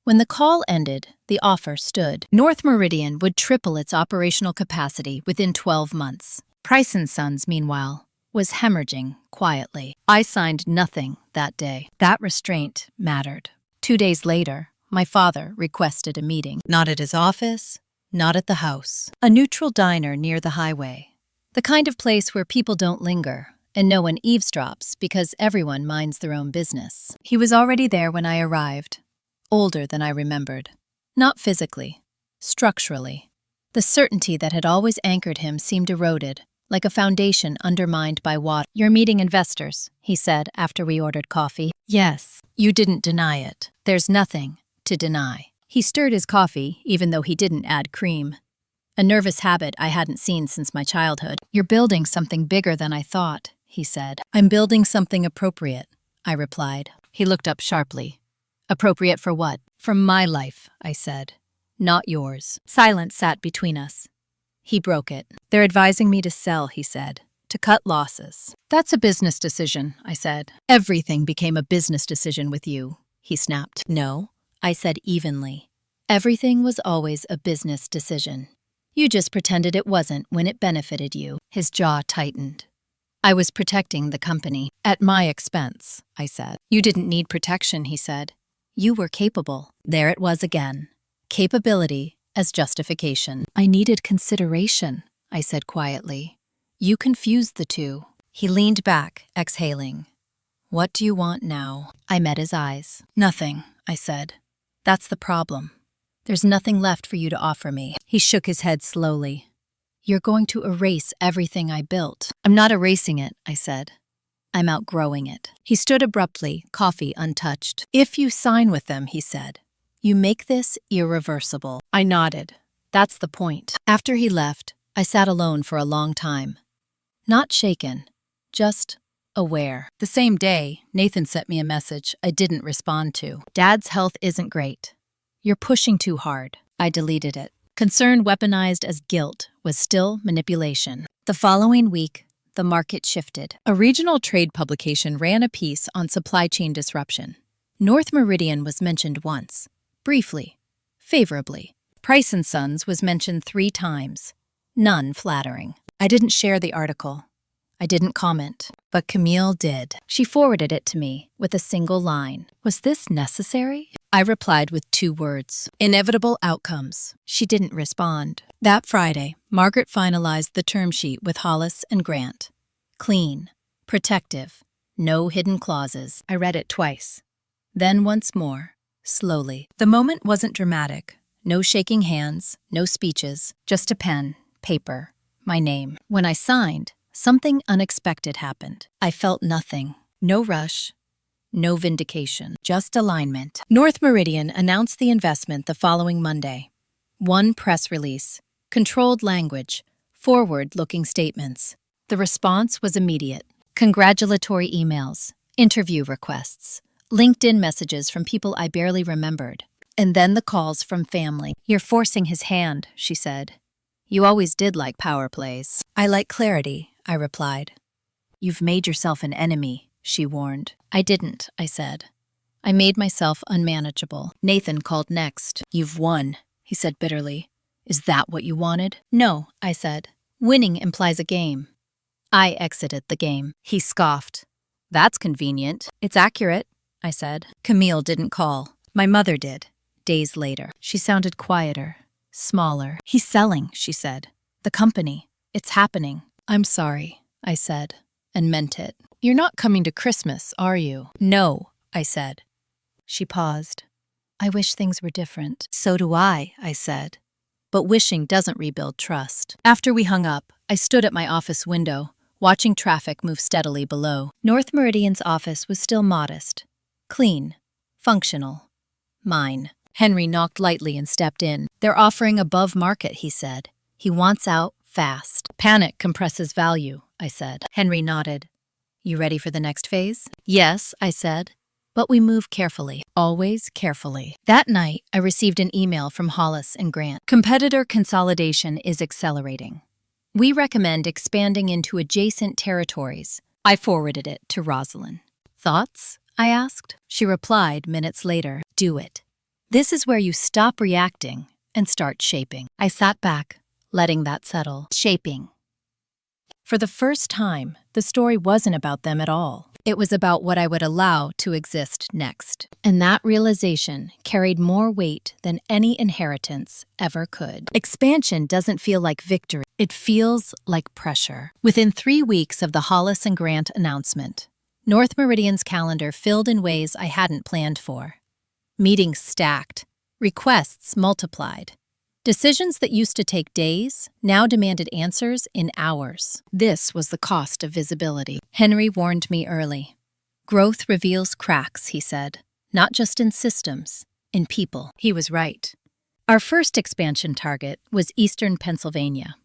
When the call ended, the offer stood. North Meridian would triple its operational capacity within 12 months. Price & Sons, meanwhile, was hemorrhaging quietly. I signed nothing that day. That restraint mattered. 2 days later, my father requested a meeting. Not at his office, not at the house. A neutral diner near the highway. The kind of place where people don't linger, and no one eavesdrops because everyone minds their own business. He was already there when I arrived. Older than I remembered. Not physically, structurally. The certainty that had always anchored him seemed eroded, like a foundation undermined by water. You're meeting investors, he said after we ordered coffee. Yes, you didn't deny it. There's nothing to deny. He stirred his coffee, even though he didn't add cream. A nervous habit I hadn't seen since my childhood. You're building something bigger than I thought, he said. I'm building something appropriate, I replied. He looked up sharply. Appropriate for what? For my life, I said. Not yours. Silence sat between us. He broke it. They're advising me to sell, he said, to cut losses. That's a business decision, I said. Everything became a business decision with you, he snapped. No, I said evenly. Everything was always a business decision. You just pretended it wasn't when it benefited you. His jaw tightened. I was protecting the company. At my expense, I said. You didn't need protection, he said. You were capable. There it was again. Capability as justification. I needed consideration, I said quietly. You confused the two. He leaned back, exhaling. What do you want now? I met his eyes. Nothing, I said. That's the problem. There's nothing left for you to offer me. He shook his head slowly. You're going to erase everything I built. I'm not erasing it, I said. I'm outgrowing it. He stood abruptly, coffee untouched. If you sign with them, he said, you make this irreversible. I nodded. That's the point. After he left, I sat alone for a long time. Not shaken, just aware. The same day, Nathan sent me a message I didn't respond to. Dad's health isn't great. You're pushing too hard. I deleted it. Concern weaponized as guilt was still manipulation. The following week, the market shifted. A regional trade publication ran a piece on supply chain disruption. North Meridian was mentioned once, briefly, favorably. Price & Sons was mentioned 3 times. None flattering. I didn't share the article. I didn't comment, but Camille did. She forwarded it to me with a single line. Was this necessary? I replied with 2 words. Inevitable outcomes. She didn't respond. That Friday, Margaret finalized the term sheet with Hollis and Grant. Clean, protective, no hidden clauses. I read it twice. Then once more, slowly. The moment wasn't dramatic. No shaking hands, no speeches, just a pen, paper, my name. When I signed, something unexpected happened. I felt nothing. No rush. No vindication, just alignment. North Meridian announced the investment the following Monday. 1 press release, controlled language, forward-looking statements. The response was immediate. Congratulatory emails, interview requests, LinkedIn messages from people I barely remembered. And then the calls from family. You're forcing his hand, she said. You always did like power plays. I like clarity, I replied. You've made yourself an enemy, she warned. I didn't, I said. I made myself unmanageable. Nathan called next. You've won, he said bitterly. Is that what you wanted? No, I said. Winning implies a game. I exited the game. He scoffed. That's convenient. It's accurate, I said. Camille didn't call. My mother did. Days later. She sounded quieter, smaller. He's selling, she said. The company. It's happening. I'm sorry, I said, and meant it. You're not coming to Christmas, are you? No, I said. She paused. I wish things were different. So do I said. But wishing doesn't rebuild trust. After we hung up, I stood at my office window, watching traffic move steadily below. North Meridian's office was still modest, clean, functional. Mine. Henry knocked lightly and stepped in. They're offering above market, he said. He wants out fast. Panic compresses value, I said. Henry nodded. You ready for the next phase? Yes, I said. But we move carefully, always carefully. That night, I received an email from Hollis and Grant. Competitor consolidation is accelerating. We recommend expanding into adjacent territories. I forwarded it to Rosalind. Thoughts? I asked. She replied minutes later. Do it. This is where you stop reacting and start shaping. I sat back, letting that settle. Shaping. For the first time, the story wasn't about them at all. It was about what I would allow to exist next. And that realization carried more weight than any inheritance ever could. Expansion doesn't feel like victory. It feels like pressure. Within 3 weeks of the Hollis and Grant announcement, North Meridian's calendar filled in ways I hadn't planned for. Meetings stacked, requests multiplied. Decisions that used to take days now demanded answers in hours. This was the cost of visibility. Henry warned me early. Growth reveals cracks, he said, not just in systems, in people. He was right. Our first expansion target was Eastern Pennsylvania.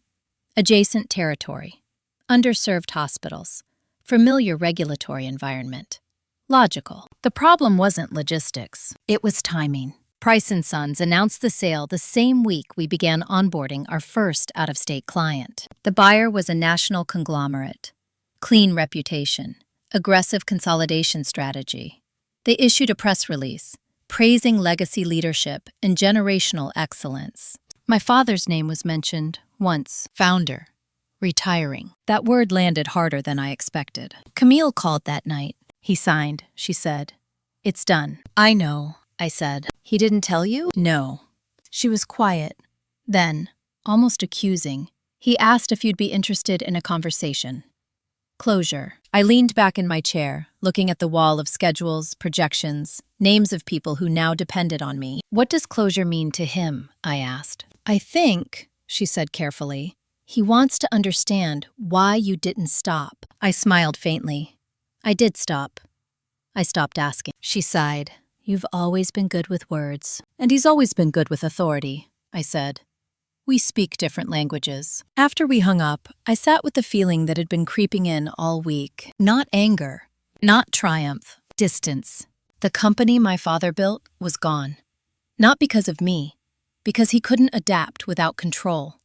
Adjacent territory, underserved hospitals, familiar regulatory environment. Logical. The problem wasn't logistics. It was timing. Price & Sons announced the sale the same week we began onboarding our first out-of-state client. The buyer was a national conglomerate. Clean reputation. Aggressive consolidation strategy. They issued a press release, praising legacy leadership and generational excellence. My father's name was mentioned once. Founder. Retiring. That word landed harder than I expected. Camille called that night. He signed, she said. It's done. I know, I said. He didn't tell you? No. She was quiet, Then, almost accusing, he asked if you'd be interested in a conversation. Closure. I leaned back in my chair, looking at the wall of schedules, projections, names of people who now depended on me. What does closure mean to him? I asked. I think, she said carefully, he wants to understand why you didn't stop. I smiled faintly. I did stop. I stopped asking. She sighed. You've always been good with words. And he's always been good with authority, I said. We speak different languages. After we hung up, I sat with the feeling that had been creeping in all week. Not anger, not triumph, distance. The company my father built was gone. Not because of me, because he couldn't adapt without control,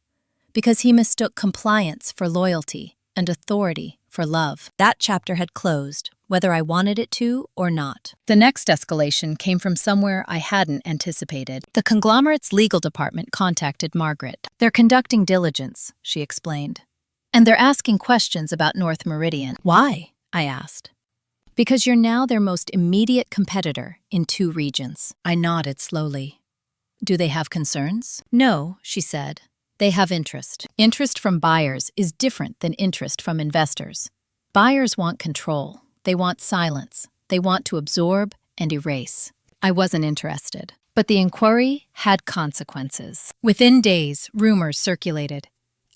because he mistook compliance for loyalty and authority for love. That chapter had closed, whether I wanted it to or not. The next escalation came from somewhere I hadn't anticipated. The conglomerate's legal department contacted Margaret. They're conducting diligence, she explained. And they're asking questions about North Meridian. Why? I asked. Because you're now their most immediate competitor in 2 regions. I nodded slowly. Do they have concerns? No, she said. They have interest. Interest from buyers is different than interest from investors. Buyers want control. They want silence. They want to absorb and erase. I wasn't interested. But the inquiry had consequences. Within days, rumors circulated.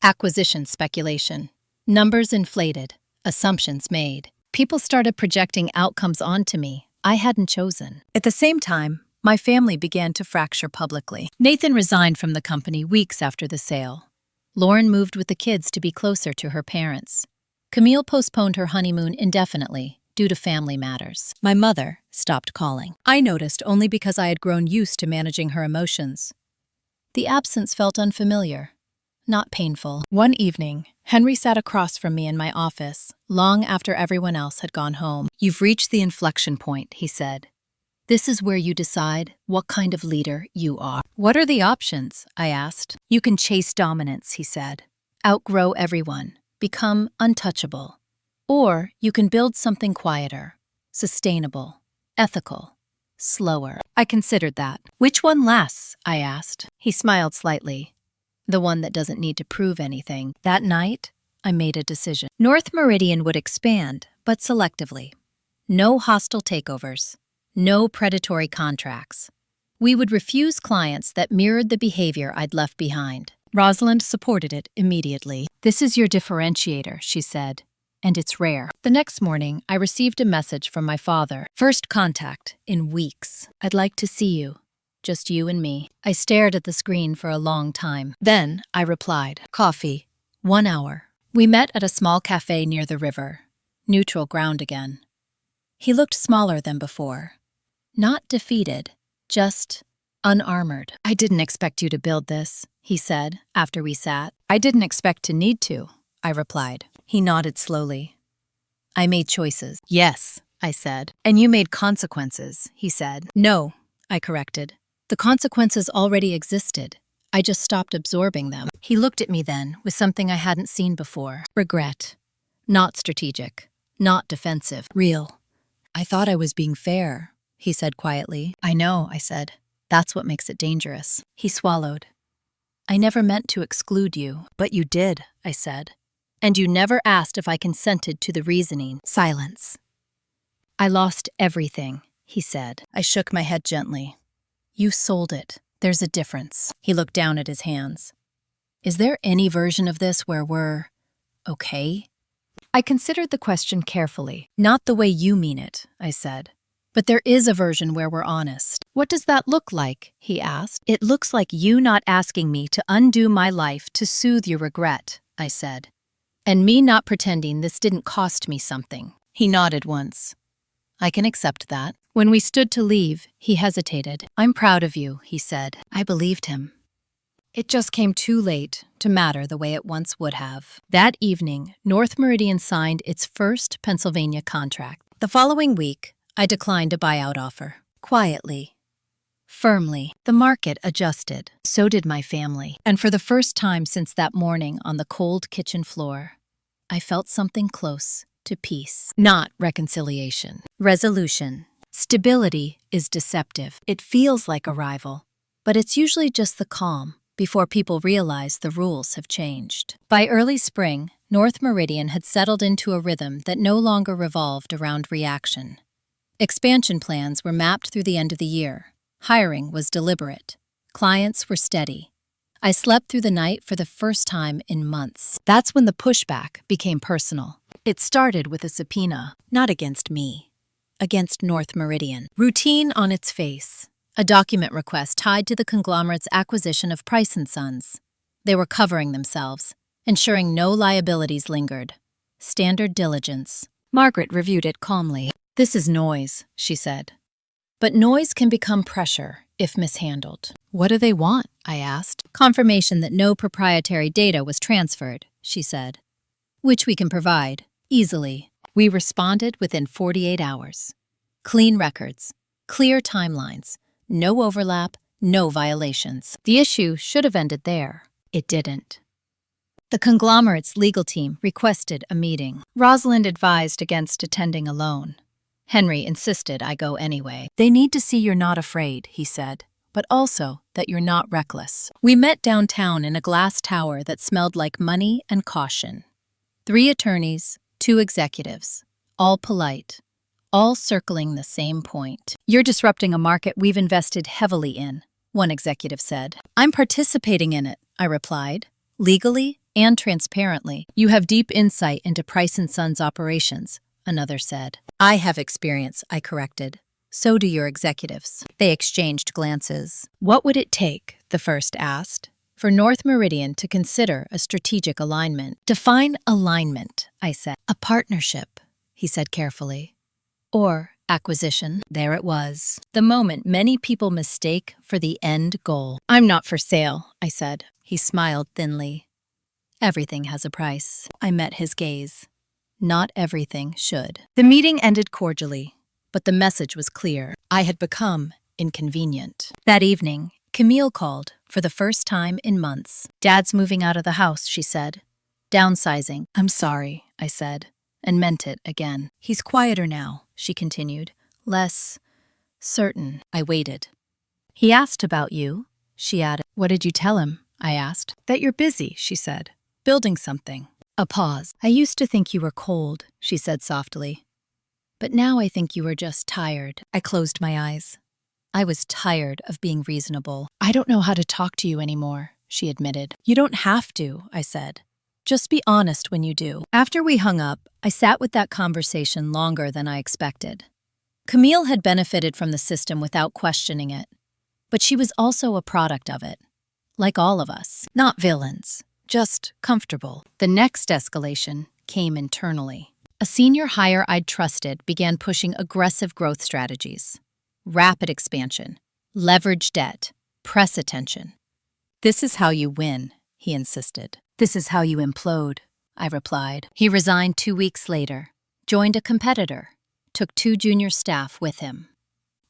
Acquisition speculation. Numbers inflated. Assumptions made. People started projecting outcomes onto me I hadn't chosen. At the same time, my family began to fracture publicly. Nathan resigned from the company weeks after the sale. Lauren moved with the kids to be closer to her parents. Camille postponed her honeymoon indefinitely due to family matters. My mother stopped calling. I noticed only because I had grown used to managing her emotions. The absence felt unfamiliar, not painful. One evening, Henry sat across from me in my office, long after everyone else had gone home. You've reached the inflection point, he said. This is where you decide what kind of leader you are. What are the options? I asked. You can chase dominance, he said. Outgrow everyone. Become untouchable. Or you can build something quieter, sustainable, ethical, slower. I considered that. Which one lasts? I asked. He smiled slightly. The one that doesn't need to prove anything. That night, I made a decision. North Meridian would expand, but selectively. No hostile takeovers. No predatory contracts. We would refuse clients that mirrored the behavior I'd left behind. Rosalind supported it immediately. This is your differentiator, she said, and it's rare. The next morning, I received a message from my father. First contact in weeks. I'd like to see you. Just you and me. I stared at the screen for a long time. Then I replied, coffee, 1 hour. We met at a small cafe near the river. Neutral ground again. He looked smaller than before. Not defeated, just unarmored. I didn't expect you to build this, he said after we sat. I didn't expect to need to, I replied. He nodded slowly. I made choices. Yes, I said. And you made consequences, he said. No, I corrected. The consequences already existed. I just stopped absorbing them. He looked at me then with something I hadn't seen before. Regret. Not strategic. Not defensive. Real. I thought I was being fair, he said quietly. I know, I said. That's what makes it dangerous. He swallowed. I never meant to exclude you. But you did, I said. And you never asked if I consented to the reasoning. Silence. I lost everything, he said. I shook my head gently. You sold it. There's a difference. He looked down at his hands. Is there any version of this where we're okay? I considered the question carefully. Not the way you mean it, I said. But there is a version where we're honest. What does that look like? He asked. It looks like you not asking me to undo my life to soothe your regret, I said. And me not pretending this didn't cost me something. He nodded once. I can accept that. When we stood to leave, he hesitated. I'm proud of you, he said. I believed him. It just came too late to matter the way it once would have. That evening, North Meridian signed its first Pennsylvania contract. The following week, I declined a buyout offer. Quietly. Firmly. The market adjusted. So did my family. And for the first time since that morning on the cold kitchen floor, I felt something close to peace. Not reconciliation. Resolution. Stability is deceptive. It feels like arrival, but it's usually just the calm before people realize the rules have changed. By early spring, North Meridian had settled into a rhythm that no longer revolved around reaction. Expansion plans were mapped through the end of the year. Hiring was deliberate. Clients were steady. I slept through the night for the first time in months. That's when the pushback became personal. It started with a subpoena, not against me, against North Meridian. Routine on its face. A document request tied to the conglomerate's acquisition of Price & Sons. They were covering themselves, ensuring no liabilities lingered. Standard diligence. Margaret reviewed it calmly. "This is noise," she said. "But noise can become pressure if mishandled." "What do they want?" I asked. "Confirmation that no proprietary data was transferred," she said. "Which we can provide, easily." We responded within 48 hours. Clean records, clear timelines, no overlap, no violations. The issue should have ended there. It didn't. The conglomerate's legal team requested a meeting. Rosalind advised against attending alone. Henry insisted I go anyway. "They need to see you're not afraid," he said, "but also that you're not reckless." We met downtown in a glass tower that smelled like money and caution. 3 attorneys, 2 executives, all polite, all circling the same point. "You're disrupting a market we've invested heavily in," one executive said. "I'm participating in it," I replied, "legally and transparently." "You have deep insight into Price & Sons operations," another said. "I have experience," I corrected. "So do your executives." They exchanged glances. "What would it take," the first asked, "for North Meridian to consider a strategic alignment?" "Define alignment," I said. "A partnership," he said carefully. "Or acquisition." There it was, the moment many people mistake for the end goal. "I'm not for sale," I said. He smiled thinly. "Everything has a price." I met his gaze. Not everything should. The meeting ended cordially, but the message was clear. I had become inconvenient. That evening, Camille called for the first time in months. "Dad's moving out of the house," she said. "Downsizing." "I'm sorry," I said, and meant it again. "He's quieter now," she continued. "Less certain." I waited. "He asked about you," she added. "What did you tell him?" I asked. "That you're busy," she said. "Building something." A pause. "I used to think you were cold," she said softly. "But now I think you were just tired." I closed my eyes. I was tired of being reasonable. "I don't know how to talk to you anymore," she admitted. "You don't have to," I said. "Just be honest when you do." After we hung up, I sat with that conversation longer than I expected. Camille had benefited from the system without questioning it, but she was also a product of it. Like all of us. Not villains, just comfortable. The next escalation came internally. A senior hire I'd trusted began pushing aggressive growth strategies. Rapid expansion, leverage debt, press attention. "This is how you win," he insisted. "This is how you implode," I replied. He resigned 2 weeks later, joined a competitor, took 2 junior staff with him.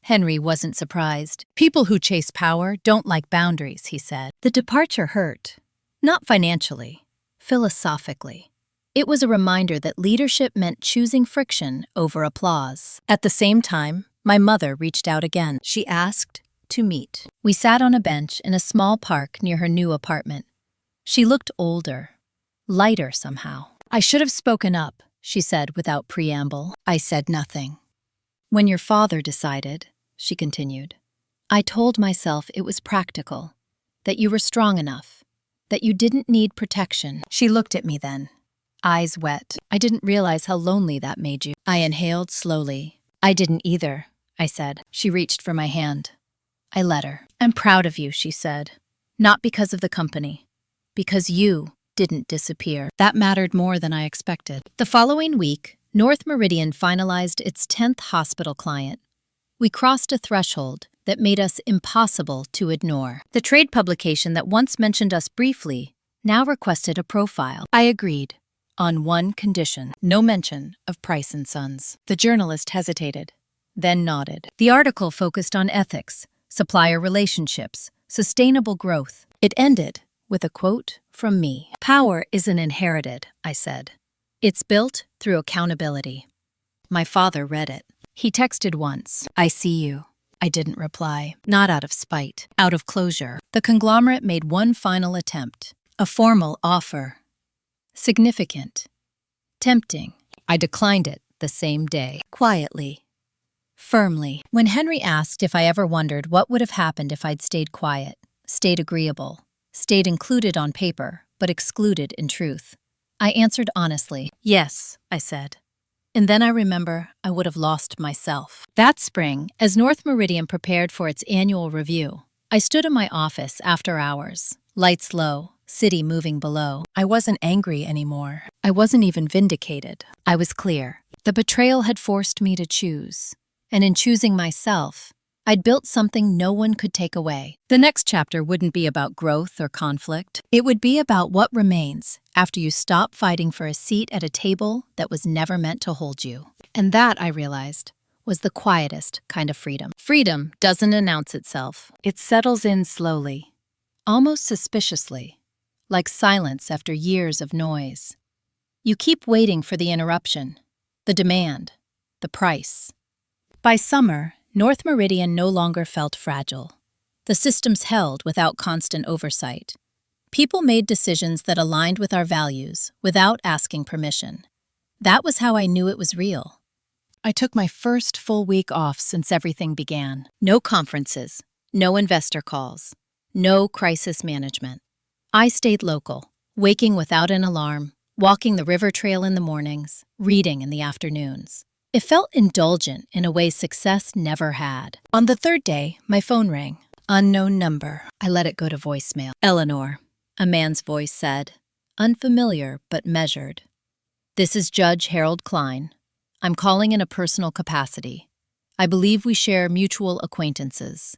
Henry wasn't surprised. "People who chase power don't like boundaries," he said. The departure hurt. Not financially, philosophically. It was a reminder that leadership meant choosing friction over applause. At the same time, my mother reached out again. She asked to meet. We sat on a bench in a small park near her new apartment. She looked older, lighter somehow. "I should have spoken up," she said without preamble. I said nothing. "When your father decided," she continued, "I told myself it was practical, that you were strong enough, that you didn't need protection." She looked at me then, eyes wet. "I didn't realize how lonely that made you." I inhaled slowly. "I didn't either," I said. She reached for my hand. I let her. "I'm proud of you," she said. "Not because of the company, because you didn't disappear." That mattered more than I expected. The following week, North Meridian finalized its 10th hospital client. We crossed a threshold that made us impossible to ignore. The trade publication that once mentioned us briefly now requested a profile. I agreed, on one condition: no mention of Price & Sons. The journalist hesitated, then nodded. The article focused on ethics, supplier relationships, sustainable growth. It ended with a quote from me. "Power isn't inherited," I said. "It's built through accountability." My father read it. He texted once, "I see you." I I didn't reply, not out of spite, out of closure. The conglomerate made one final attempt, a formal offer. Significant. Tempting. I declined it the same day, quietly. Firmly. When Henry asked if I ever wondered what would have happened if I'd stayed quiet, stayed agreeable, stayed included on paper, but excluded in truth, I answered honestly, yes, I said. And then I remember I would have lost myself. That spring, as North Meridian prepared for its annual review, I stood in my office after hours, lights low, city moving below. I wasn't angry anymore. I wasn't even vindicated. I was clear. The betrayal had forced me to choose. And in choosing myself, I'd built something no one could take away. The next chapter wouldn't be about growth or conflict. It would be about what remains after you stop fighting for a seat at a table that was never meant to hold you. And that, I realized, was the quietest kind of freedom. Freedom doesn't announce itself. It settles in slowly, almost suspiciously, like silence after years of noise. You keep waiting for the interruption, the demand, the price. By summer, North Meridian no longer felt fragile. The systems held without constant oversight. People made decisions that aligned with our values without asking permission. That was how I knew it was real. I took my first full week off since everything began. No conferences, no investor calls, no crisis management. I stayed local, waking without an alarm, walking the river trail in the mornings, reading in the afternoons. It felt indulgent in a way success never had. On the third day, my phone rang. Unknown number. I let it go to voicemail. Eleanor, a man's voice said, unfamiliar but measured. This is Judge Harold Klein. I'm calling in a personal capacity. I believe we share mutual acquaintances.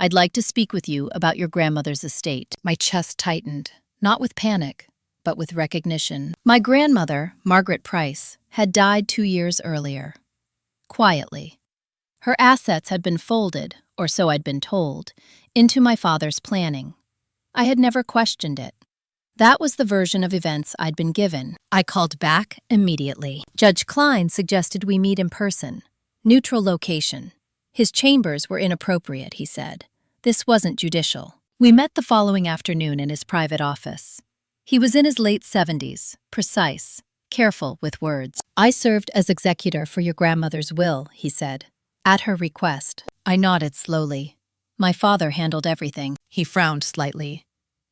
I'd like to speak with you about your grandmother's estate. My chest tightened, not with panic, but with recognition. My grandmother, Margaret Price, had died 2 years earlier. Quietly. Her assets had been folded, or so I'd been told, into my father's planning. I had never questioned it. That was the version of events I'd been given. I called back immediately. Judge Klein suggested we meet in person. Neutral location. His chambers were inappropriate, he said. This wasn't judicial. We met the following afternoon in his private office. He was in his late 70s, precise, careful with words. I served as executor for your grandmother's will, he said. At her request. I nodded slowly. My father handled everything. He frowned slightly.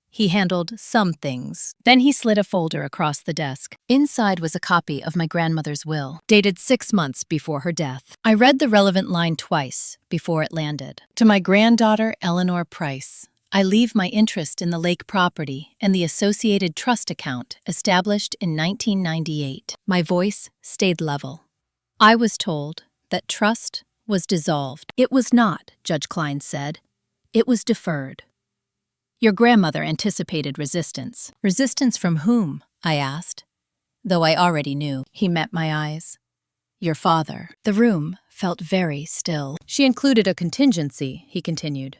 He handled some things. Then he slid a folder across the desk. Inside was a copy of my grandmother's will, dated 6 months before her death. I read the relevant line twice before it landed. To my granddaughter, Eleanor Price, I leave my interest in the lake property and the associated trust account established in 1998. My voice stayed level. I was told that trust was dissolved. It was not, Judge Klein said. It was deferred. Your grandmother anticipated resistance. Resistance from whom? I asked. Though I already knew. He met my eyes. Your father. The room felt very still. She included a contingency, he continued.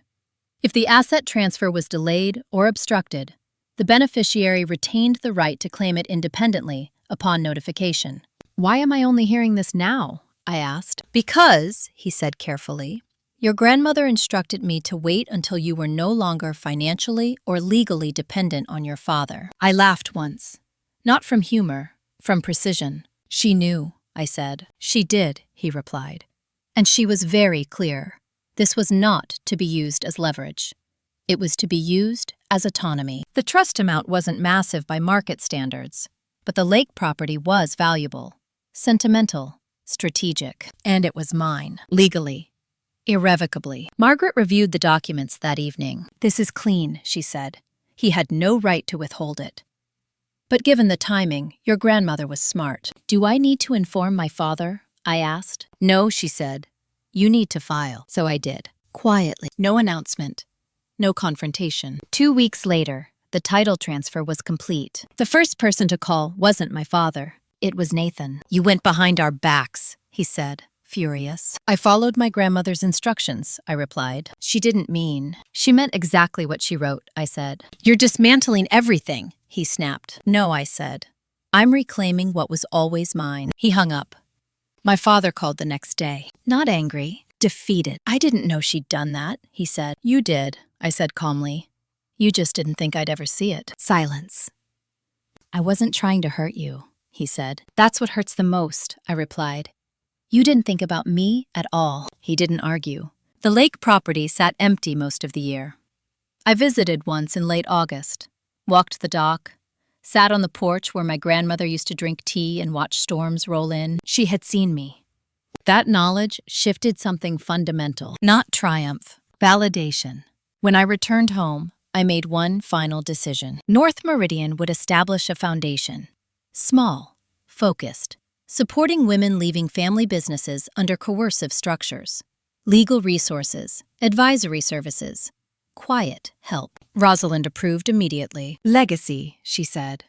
If the asset transfer was delayed or obstructed, the beneficiary retained the right to claim it independently upon notification. Why am I only hearing this now? I asked. Because, he said carefully, your grandmother instructed me to wait until you were no longer financially or legally dependent on your father. I laughed once. Not from humor, from precision. She knew, I said. She did, he replied. And she was very clear. This was not to be used as leverage. It was to be used as autonomy. The trust amount wasn't massive by market standards, but the lake property was valuable, sentimental, strategic, and it was mine, legally, irrevocably. Margaret reviewed the documents that evening. This is clean, she said. He had no right to withhold it. But given the timing, your grandmother was smart. Do I need to inform my father? I asked. No, she said. You need to file. So I did. Quietly. No announcement. No confrontation. 2 weeks later, the title transfer was complete. The first person to call wasn't my father. It was Nathan. You went behind our backs, he said, furious. I followed my grandmother's instructions, I replied. She didn't mean. She meant exactly what she wrote, I said. You're dismantling everything, he snapped. No, I said. I'm reclaiming what was always mine. He hung up. My father called the next day. Not angry, defeated. I didn't know she'd done that, he said. You did, I said calmly. You just didn't think I'd ever see it. Silence. I wasn't trying to hurt you, he said. That's what hurts the most, I replied. You didn't think about me at all. He didn't argue. The lake property sat empty most of the year. I visited once in late August, walked the dock, sat on the porch where my grandmother used to drink tea and watch storms roll in. She had seen me. That knowledge shifted something fundamental. Not triumph, validation. When I returned home, I made one final decision. North Meridian would establish a foundation. Small, focused, supporting women leaving family businesses under coercive structures. Legal resources, advisory services, quiet help. Rosalind approved immediately. Legacy, she said.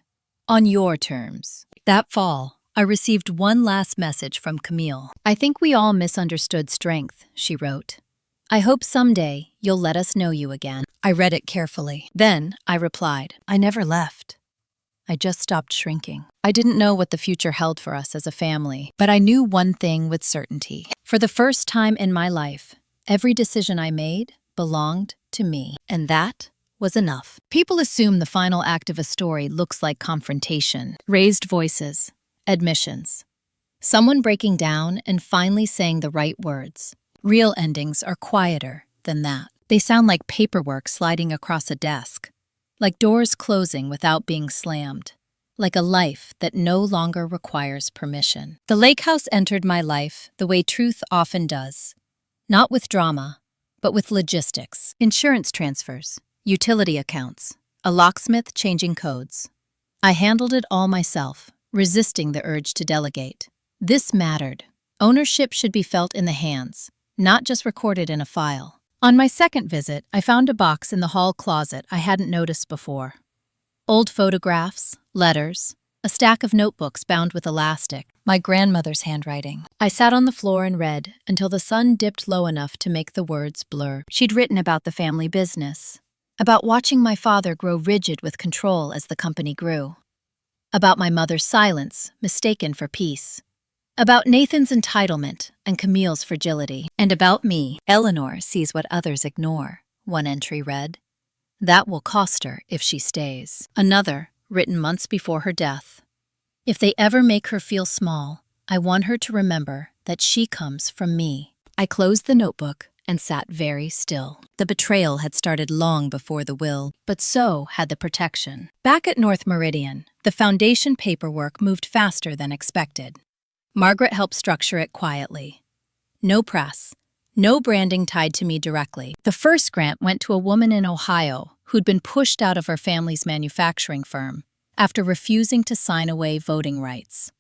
On your terms. That fall, I received one last message from Camille. I think we all misunderstood strength, she wrote. I hope someday you'll let us know you again. I read it carefully. Then I replied, I never left. I just stopped shrinking. I didn't know what the future held for us as a family, but I knew one thing with certainty. For the first time in my life, every decision I made belonged to me, and that was enough. People assume the final act of a story looks like confrontation, raised voices, admissions, someone breaking down and finally saying the right words. Real endings are quieter than that. They sound like paperwork sliding across a desk, like doors closing without being slammed, like a life that no longer requires permission. The lake house entered my life the way truth often does, not with drama, but with logistics, insurance transfers, utility accounts, a locksmith changing codes. I handled it all myself, resisting the urge to delegate. This mattered. Ownership should be felt in the hands, not just recorded in a file. On my second visit, I found a box in the hall closet I hadn't noticed before. Old photographs, letters, a stack of notebooks bound with elastic, my grandmother's handwriting. I sat on the floor and read until the sun dipped low enough to make the words blur. She'd written about the family business, about watching my father grow rigid with control as the company grew, about my mother's silence, mistaken for peace, about Nathan's entitlement and Camille's fragility, and about me. Eleanor sees what others ignore, one entry read. That will cost her if she stays. Another, written months before her death. If they ever make her feel small, I want her to remember that she comes from me. I closed the notebook and sat very still. The betrayal had started long before the will, but so had the protection. Back at North Meridian, the foundation paperwork moved faster than expected. Margaret helped structure it quietly. No press, no branding tied to me directly. The first grant went to a woman in Ohio who'd been pushed out of her family's manufacturing firm after refusing to sign away voting rights.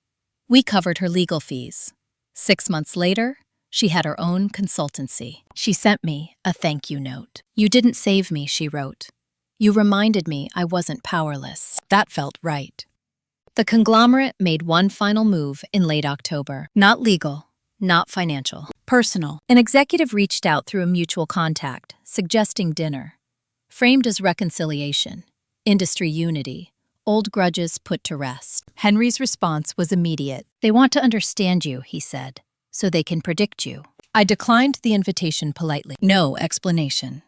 We covered her legal fees. 6 months later, she had her own consultancy. She sent me a thank you note. You didn't save me, she wrote. You reminded me I wasn't powerless. That felt right. The conglomerate made one final move in late October. Not legal, not financial, personal. An executive reached out through a mutual contact, suggesting dinner. Framed as reconciliation, industry unity, old grudges put to rest. Henry's response was immediate. They want to understand you, he said, so they can predict you. I declined the invitation politely. No explanation.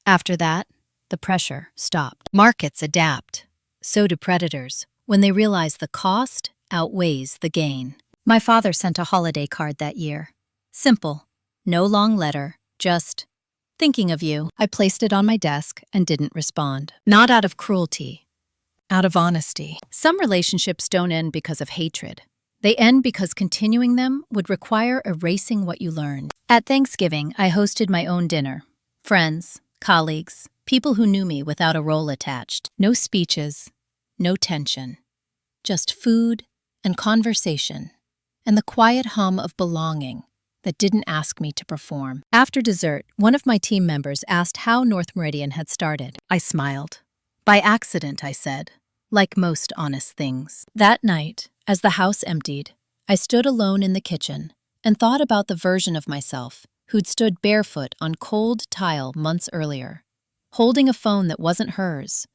After that, the pressure stopped. Markets adapt. So do predators, when they realize the cost outweighs the gain. My father sent a holiday card that year. Simple. No long letter, just, thinking of you. I placed it on my desk and didn't respond. Not out of cruelty, out of honesty. Some relationships don't end because of hatred. They end because continuing them would require erasing what you learned. At Thanksgiving, I hosted my own dinner. Friends, colleagues, people who knew me without a role attached. No speeches, no tension. Just food and conversation, and the quiet hum of belonging that didn't ask me to perform. After dessert, one of my team members asked how North Meridian had started. I smiled. By accident, I said, like most honest things. That night, as the house emptied, I stood alone in the kitchen and thought about the version of myself who'd stood barefoot on cold tile months earlier, holding a phone that wasn't hers,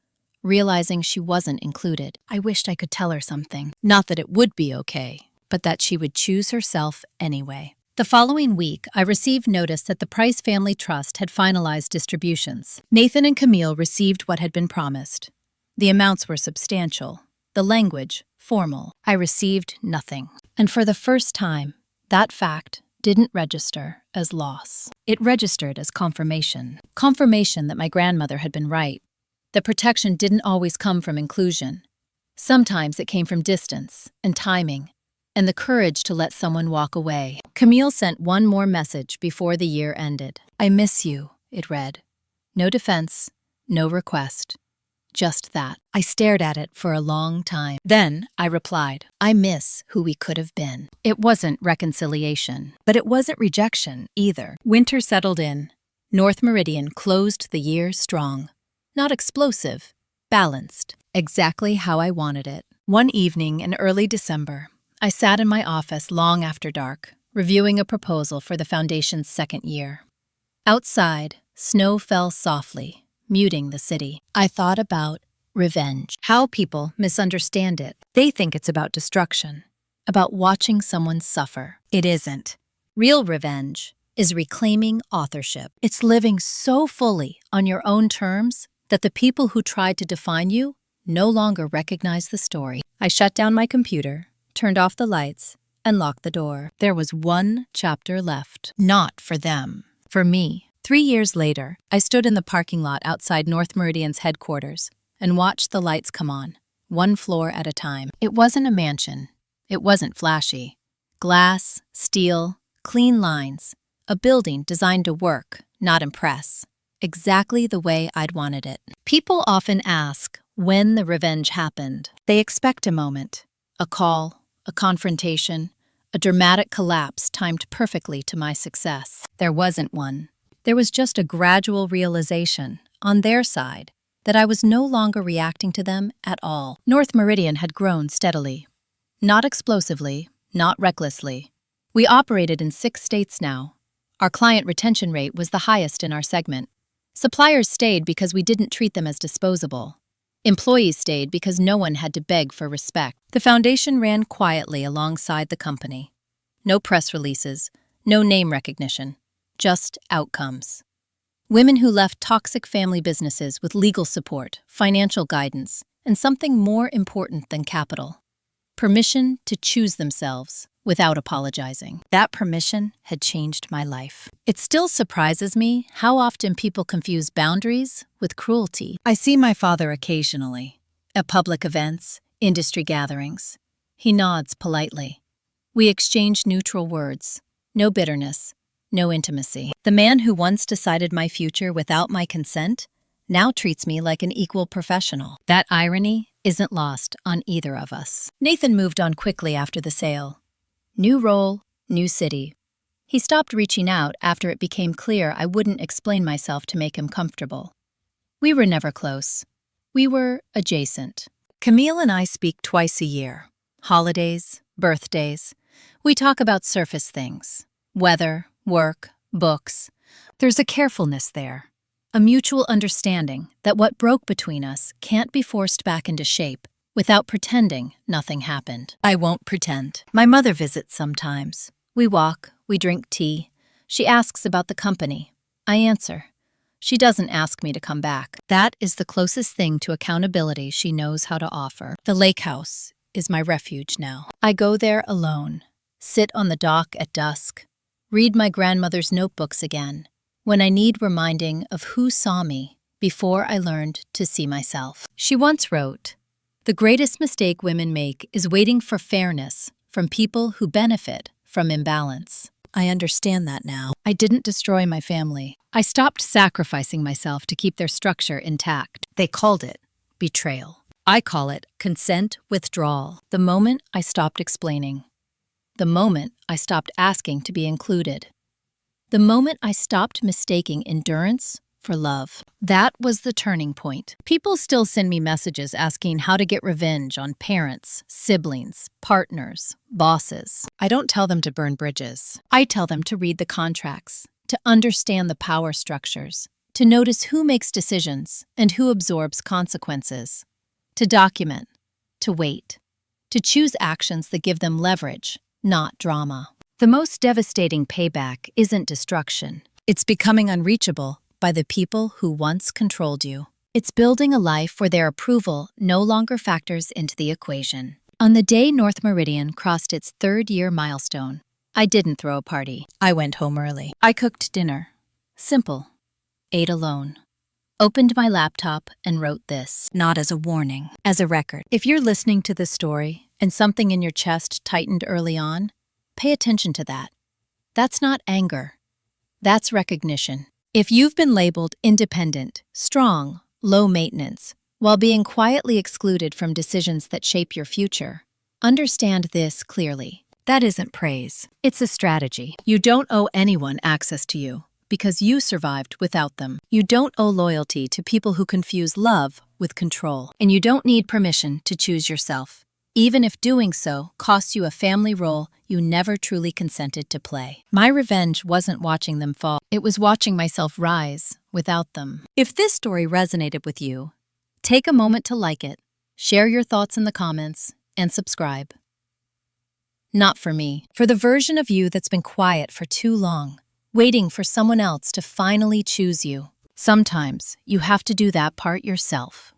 realizing she wasn't included. I wished I could tell her something. Not that it would be okay, but that she would choose herself anyway. The following week, I received notice that the Price Family Trust had finalized distributions. Nathan and Camille received what had been promised. The amounts were substantial, the language formal. I received nothing. And for the first time, that fact didn't register as loss. It registered as confirmation. Confirmation that my grandmother had been right. That protection didn't always come from inclusion. Sometimes it came from distance and timing, and the courage to let someone walk away. Camille sent one more message before the year ended. "I miss you," it read. No defense, no request. Just that. I stared at it for a long time. Then I replied, "I miss who we could have been." It wasn't reconciliation, but it wasn't rejection either. Winter settled in. North Meridian closed the year strong. Not explosive, balanced. Exactly how I wanted it. One evening in early December, I sat in my office long after dark, reviewing a proposal for the foundation's second year. Outside, snow fell softly, muting the city. I thought about revenge. How people misunderstand it. They think it's about destruction, about watching someone suffer. It isn't. Real revenge is reclaiming authorship. It's living so fully on your own terms that the people who tried to define you no longer recognize the story. I shut down my computer, turned off the lights, and locked the door. There was one chapter left. Not for them. For me. 3 years later, I stood in the parking lot outside North Meridian's headquarters and watched the lights come on, one floor at a time. It wasn't a mansion. It wasn't flashy. Glass, steel, clean lines. A building designed to work, not impress. Exactly the way I'd wanted it. People often ask when the revenge happened. They expect a moment, a call, a confrontation, a dramatic collapse timed perfectly to my success. There wasn't one. There was just a gradual realization, on their side, that I was no longer reacting to them at all. North Meridian had grown steadily. Not explosively, not recklessly. We operated in 6 states now. Our client retention rate was the highest in our segment. Suppliers stayed because we didn't treat them as disposable. Employees stayed because no one had to beg for respect. The foundation ran quietly alongside the company. No press releases, no name recognition, just outcomes. Women who left toxic family businesses with legal support, financial guidance, and something more important than capital: permission to choose themselves without apologizing. That permission had changed my life. It still surprises me how often people confuse boundaries with cruelty. I see my father occasionally, at public events, industry gatherings. He nods politely. We exchange neutral words, no bitterness, no intimacy. The man who once decided my future without my consent now treats me like an equal professional. That irony isn't lost on either of us. Nathan moved on quickly after the sale. New role, new city. He stopped reaching out after it became clear I wouldn't explain myself to make him comfortable. We were never close. We were adjacent. Camille and I speak twice a year. Holidays, birthdays. We talk about surface things. Weather, work, books. There's a carefulness there. A mutual understanding that what broke between us can't be forced back into shape without pretending nothing happened. I won't pretend. My mother visits sometimes. We walk, we drink tea. She asks about the company. I answer. She doesn't ask me to come back. That is the closest thing to accountability she knows how to offer. The lake house is my refuge now. I go there alone, sit on the dock at dusk, read my grandmother's notebooks again, when I need reminding of who saw me before I learned to see myself. She once wrote, "The greatest mistake women make is waiting for fairness from people who benefit from imbalance." I understand that now. I didn't destroy my family. I stopped sacrificing myself to keep their structure intact. They called it betrayal. I call it consent withdrawal. The moment I stopped explaining. The moment I stopped asking to be included. The moment I stopped mistaking endurance for love. That was the turning point. People still send me messages asking how to get revenge on parents, siblings, partners, bosses. I don't tell them to burn bridges. I tell them to read the contracts, to understand the power structures, to notice who makes decisions and who absorbs consequences, to document, to wait, to choose actions that give them leverage, not drama. The most devastating payback isn't destruction. It's becoming unreachable by the people who once controlled you. It's building a life where their approval no longer factors into the equation. On the day North Meridian crossed its 3rd-year milestone, I didn't throw a party. I went home early. I cooked dinner. Simple. Ate alone. Opened my laptop and wrote this, not as a warning, as a record. If you're listening to this story and something in your chest tightened early on, pay attention to that. That's not anger. That's recognition. If you've been labeled independent, strong, low maintenance, while being quietly excluded from decisions that shape your future, understand this clearly. That isn't praise. It's a strategy. You don't owe anyone access to you, because you survived without them. You don't owe loyalty to people who confuse love with control. And you don't need permission to choose yourself, even if doing so costs you a family role you never truly consented to play. My revenge wasn't watching them fall. It was watching myself rise without them. If this story resonated with you, take a moment to like it, share your thoughts in the comments, and subscribe. Not for me, for the version of you that's been quiet for too long, waiting for someone else to finally choose you. Sometimes you have to do that part yourself.